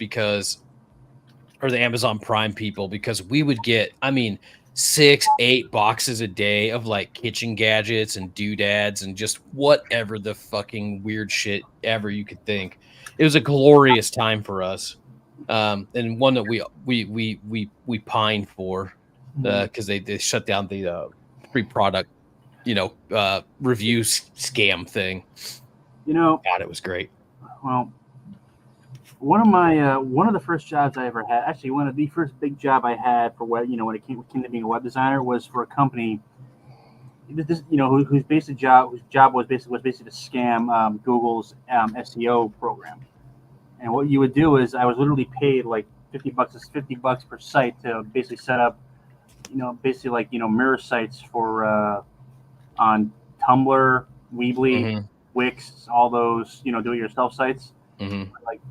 or the Amazon Prime people, because we would get 6-8 boxes a day of like kitchen gadgets and doodads and just whatever the fucking weird shit ever you could think. It was a glorious time for us, and one that we pined for because they shut down the free product review scam thing. God, it was great. Well, one of the first jobs I ever had, actually one of the first big job I had for web, when it came to being a web designer, was for a company, whose job was basically to scam Google's SEO program. And what you would do is I was literally paid like $50 per site to basically set up, mirror sites for on Tumblr, Weebly, Wix, all those do-it-yourself sites. Mm-hmm. Like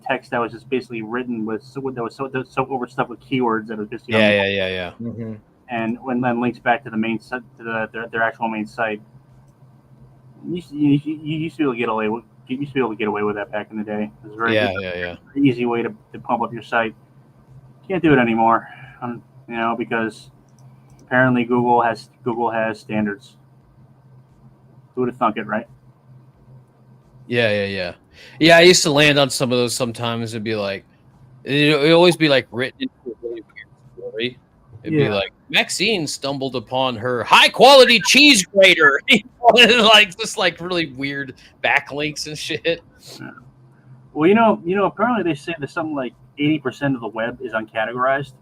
text that was just basically written with so overstuffed with keywords that was just Yeah. Mm-hmm. and when then links back to the main site, to their actual main site. You used to be able to get away with that back in the day. It was very easy way to pump up your site. Can't do it anymore, because apparently Google has standards. Who would have thunk it, right? Yeah. I used to land on some of those sometimes. It'd be like, it'd always be like written into a really weird story. It'd be like, Maxine stumbled upon her high quality cheese grater. Like just like really weird backlinks and shit. Well, apparently they say that something like 80% of the web is uncategorized,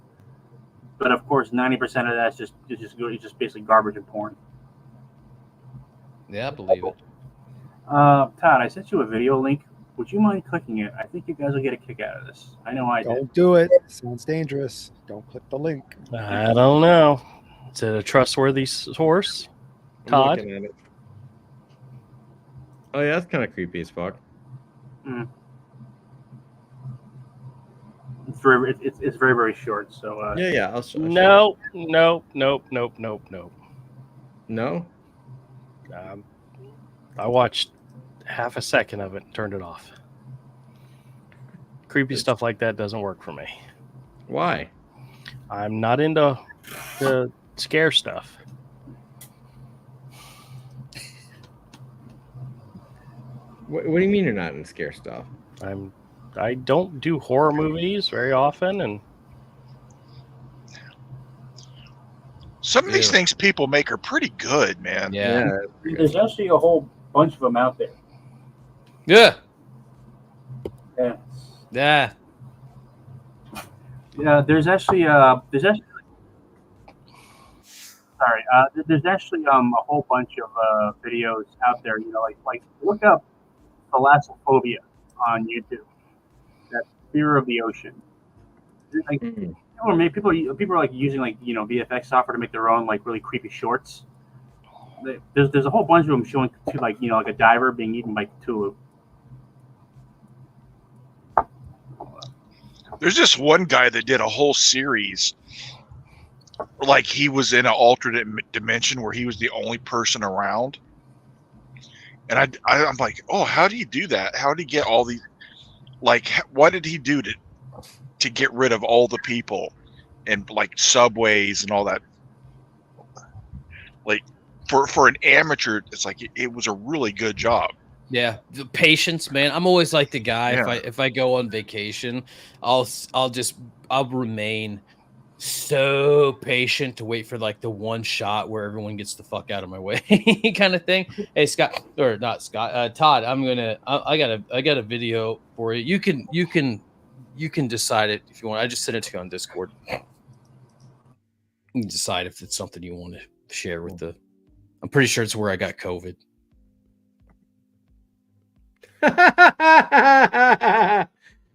but of course 90% of that's just basically garbage and porn. Yeah, I believe it. Todd, I sent you a video link. Would you mind clicking it? I think you guys will get a kick out of this. I know I did. Don't do it. Sounds dangerous. Don't click the link. I don't know. Is it a trustworthy source, Todd? I'm looking at it. Oh yeah, that's kind of creepy as fuck. It's very very short. So Yeah. I'll No. No. I watched half a second of it and turned it off. Creepy stuff like that doesn't work for me. Why? I'm not into the scare stuff. What do you mean you're not into scare stuff? I don't do horror movies very often, and some of these things people make are pretty good, man. Yeah. There's actually a whole bunch of them out there. Yeah. Yeah. Yeah. Yeah, there's actually there's actually a whole bunch of videos out there. You know, like look up thalassophobia on YouTube. That's fear of the ocean. Like, or maybe people are like using like VFX software to make their own like really creepy shorts. There's a whole bunch of them showing to like like a diver being eaten by Cthulhu. There's this one guy that did a whole series, like he was in an alternate dimension where he was the only person around. And I'm like, oh, how do you do that? How did he get all these? Like, what did he do to get rid of all the people and like subways and all that? Like, for an amateur, it's like it was a really good job. Yeah, the patience, man. I'm always like the guy. Yeah. If I go on vacation, I'll remain so patient to wait for like the one shot where everyone gets the fuck out of my way, kind of thing. Hey, Scott, or not Scott, Todd. I got a video for you. You can decide it if you want. I just sent it to you on Discord. You can decide if it's something you want to share with the. I'm pretty sure it's where I got COVID.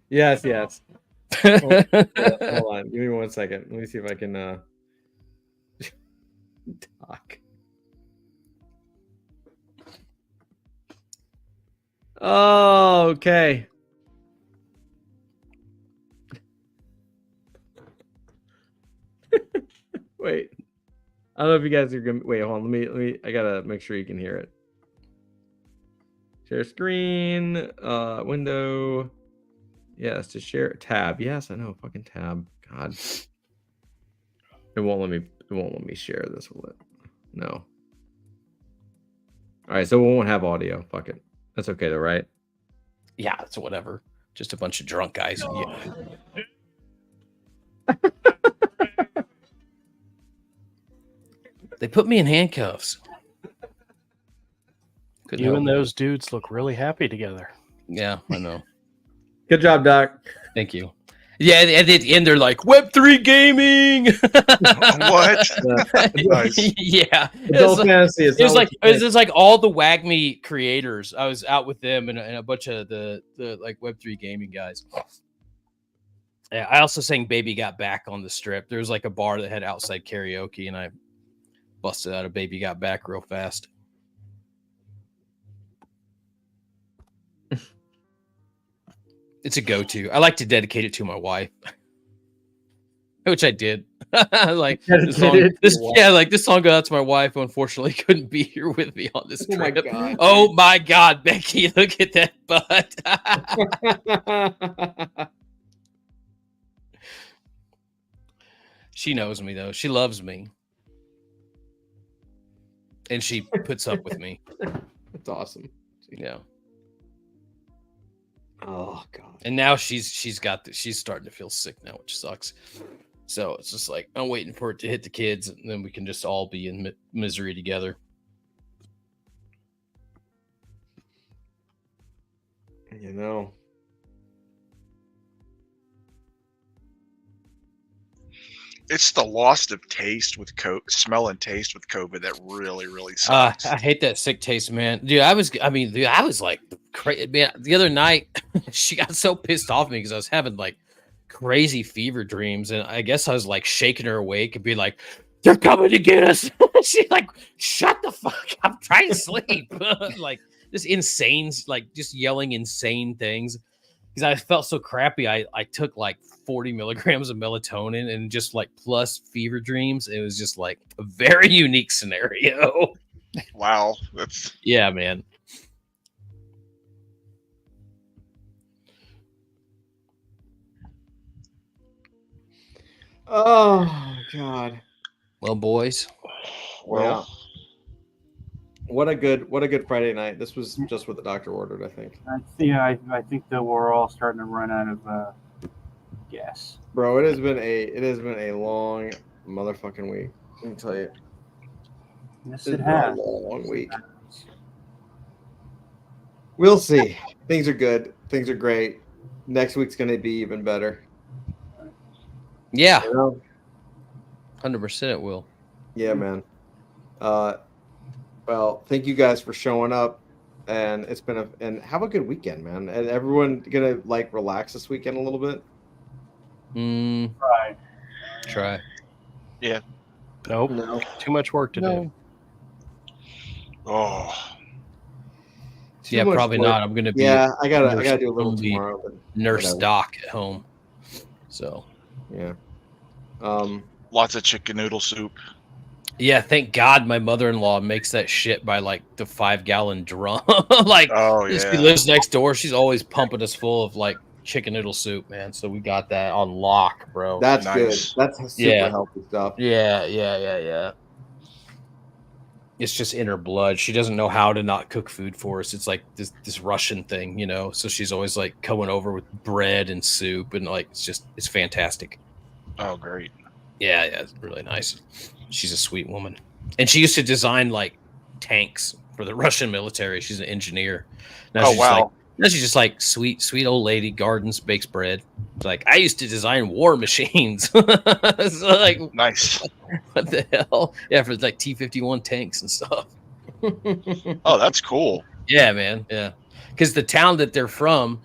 Yes. Hold on. Give me 1 second. Let me see if I can talk. Oh, okay. Wait. I don't know if you guys are gonna wait. Hold on. Let me. I gotta make sure you can hear it. Share screen. Window. Yes, to share tab. Yes, I know. Fucking tab. God. It won't let me share this, will it? No. All right, so we won't have audio. Fuck it. That's okay though, right? Yeah, it's whatever. Just a bunch of drunk guys. Yeah. They put me in handcuffs. You and those dudes look really happy together. Yeah, I know. Good job, Doc. Thank you. Yeah, and at the end they're like Web3 gaming. What? Nice. Yeah, Adult fantasy. It was like all the WAGMI creators. I was out with them and a bunch of the like Web3 gaming guys. Yeah, I also sang "Baby Got Back" on the Strip. There was like a bar that had outside karaoke, and I busted out a "Baby Got Back" real fast. It's a go-to. I like to dedicate it to my wife, which I did. Like this song goes out to my wife, who unfortunately couldn't be here with me on this trip. Oh my God, Becky, look at that butt. She knows me though. She loves me, and she puts up with me. That's awesome. Yeah. Oh God. And now she's starting to feel sick now, which sucks. So it's just like I'm waiting for it to hit the kids, and then we can just all be in misery together. You know. It's the loss of taste with smell and taste with COVID that really, really sucks. I hate that sick taste, man. Dude, I was like crazy. Man, the other night, she got so pissed off at me because I was having like crazy fever dreams, and I guess I was like shaking her awake and be like, "They're coming to get us." She's like, "Shut the fuck up! I'm trying to sleep." Like just insane, like just yelling insane things. Because I felt so crappy, I took like 40 milligrams of melatonin and just like plus fever dreams. It was just like a very unique scenario. Wow, that's yeah, man. Oh God. Well, boys. well. What a good Friday night. This was just what the doctor ordered, I think. I think that we're all starting to run out of gas. Bro, it has been a long motherfucking week. Let me tell you. Yes, It's it been has. a long week. We'll see. Things are good. Things are great. Next week's going to be even better. Yeah, You know? 100% it will. Yeah, man. Well, thank you guys for showing up, and it's been and have a good weekend, man. And everyone gonna like relax this weekend a little bit. Right. Try. Nope. No. Too much work to do. No, Oh, Too Yeah, much probably work. not. I'm gonna be Yeah, I gotta do a little Only tomorrow. But nurse whatever. doc at home. So yeah. lots of chicken noodle soup. yeah, thank God my mother-in-law makes that shit by like the 5-gallon drum. Like, Oh she yeah. lives next door. She's always pumping us full of like chicken noodle soup, man. So we got that on lock, bro. That's Nice. good. That's super Yeah. healthy stuff. Yeah. It's just in her blood. She doesn't know how to not cook food for us. It's like this Russian thing, you know. So she's always like coming over with bread and soup, and like it's fantastic. Oh great. Yeah, it's really nice. She's a sweet woman, and she used to design like tanks for the Russian military. She's an engineer. Now Oh she's wow. now she's just like sweet old lady, gardens, bakes bread. It's like, I used to design war machines. So like, Nice. what the hell? Yeah, for like T-51 tanks and stuff. Oh, that's cool. Yeah, man. Yeah, because the town that they're from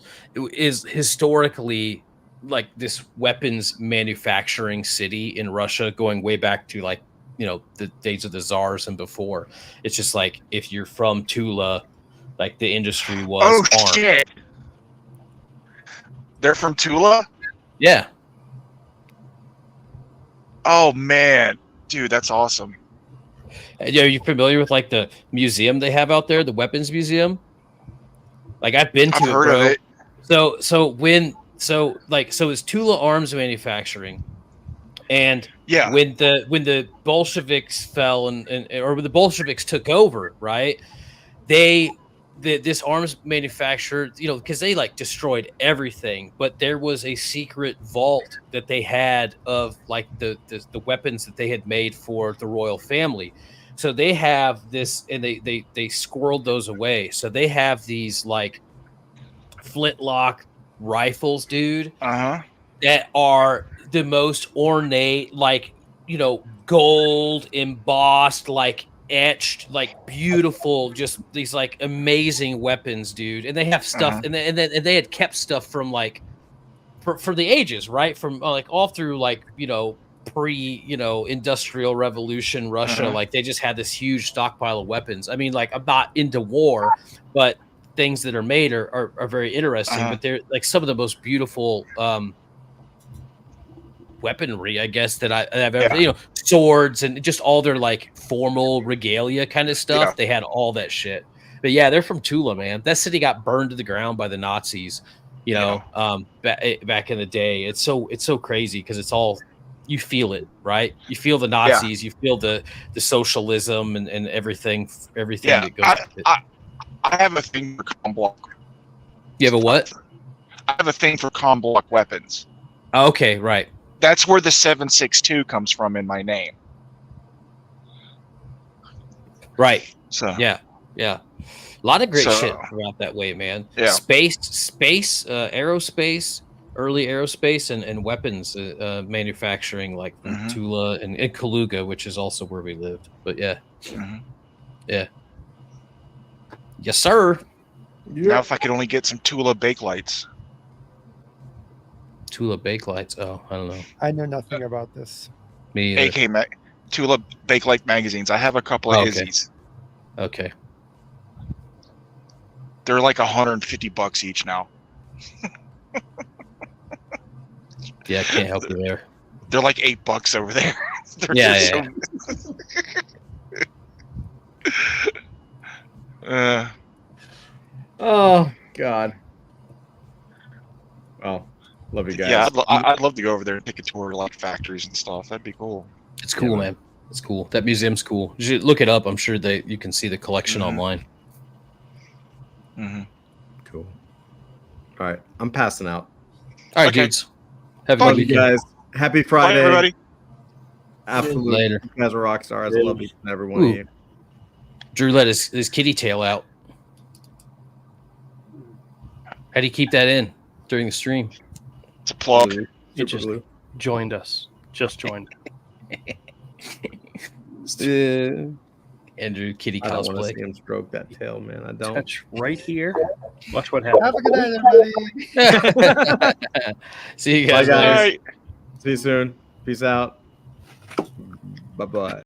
is historically like this weapons manufacturing city in Russia, going way back to like, you know, the days of the czars and before. It's just like, if you're from Tula, like the industry was Oh armed. shit. They're from Tula? Yeah. Oh man. Dude, that's awesome. Are you familiar with like the museum they have out there, the weapons museum? Like, I've been to I've it, heard bro. of it. So it's Tula Arms Manufacturing, and Yeah. when the Bolsheviks fell or when the Bolsheviks took over, right? This arms manufacturer, you know, because they like destroyed everything, but there was a secret vault that they had of like the weapons that they had made for the royal family. So they have this, and they squirreled those away. So they have these like flintlock rifles, dude, Uh-huh. that are the most ornate, like, you know, gold embossed, like etched, like beautiful, just these like amazing weapons, dude. And they have stuff, Uh-huh. and they had kept stuff from like for the ages, right? From like all through like, you know, industrial revolution Russia. Uh-huh. Like, they just had this huge stockpile of weapons. I mean, like, I'm not into war, but things that are made are very interesting. Uh-huh. But they're like some of the most beautiful weaponry, I guess, that I've ever, Yeah. you know, swords and just all their like formal regalia kind of stuff. Yeah. They had all that shit. But yeah, they're from Tula, man. That city got burned to the ground by the Nazis, you know, back in the day. It's so crazy because it's all, you feel it, right? You feel the Nazis, you feel the socialism and everything Yeah. that goes with it. I have a thing for comm block. You have a what? I have a thing for comm block weapons. Oh, okay, right. That's where the 7.62 comes from in my name. Right. So Yeah. A lot of great So- shit throughout that way, man. Yeah. Space, aerospace, early aerospace and weapons manufacturing, like from Mhm. Tula and Kaluga, which is also where we lived. But yeah. Mhm. Yes, sir. Now if I could only get some Tula bake lights. Tula Bakelights. Oh, I don't know. I know nothing about this. Me either. Tula Bakelite magazines. I have a couple of Okay. Izzy's. Okay. They're like $150 each now. Yeah, I can't help you there. They're like $8 over there. They're Yeah, just so- Oh God. Oh, love you guys. yeah, I'd love to go over there and take a tour of like factories and stuff. That'd be cool. It's cool, Yeah. man. It's cool. That museum's cool. You should look it up. I'm sure you can see the collection online. Mm-hmm. Cool. All right, I'm passing out. All right, Okay. dudes. Have a Bye, good You weekend. guys, happy Bye, Friday. everybody. Absolutely. Later. You guys are rock stars. I love each and every one of Ooh. you. Drew let his kitty tail out. How do you keep that in during the stream? It's a plug. Super It just glue. joined us. Just joined. Andrew kitty I don't want to cosplay. see him stroke that tail, man. I don't. Touch right here. Watch what happens. Have a good night, everybody. See you Bye, guys. guys. later. All right. See you soon. Peace out. Bye bye.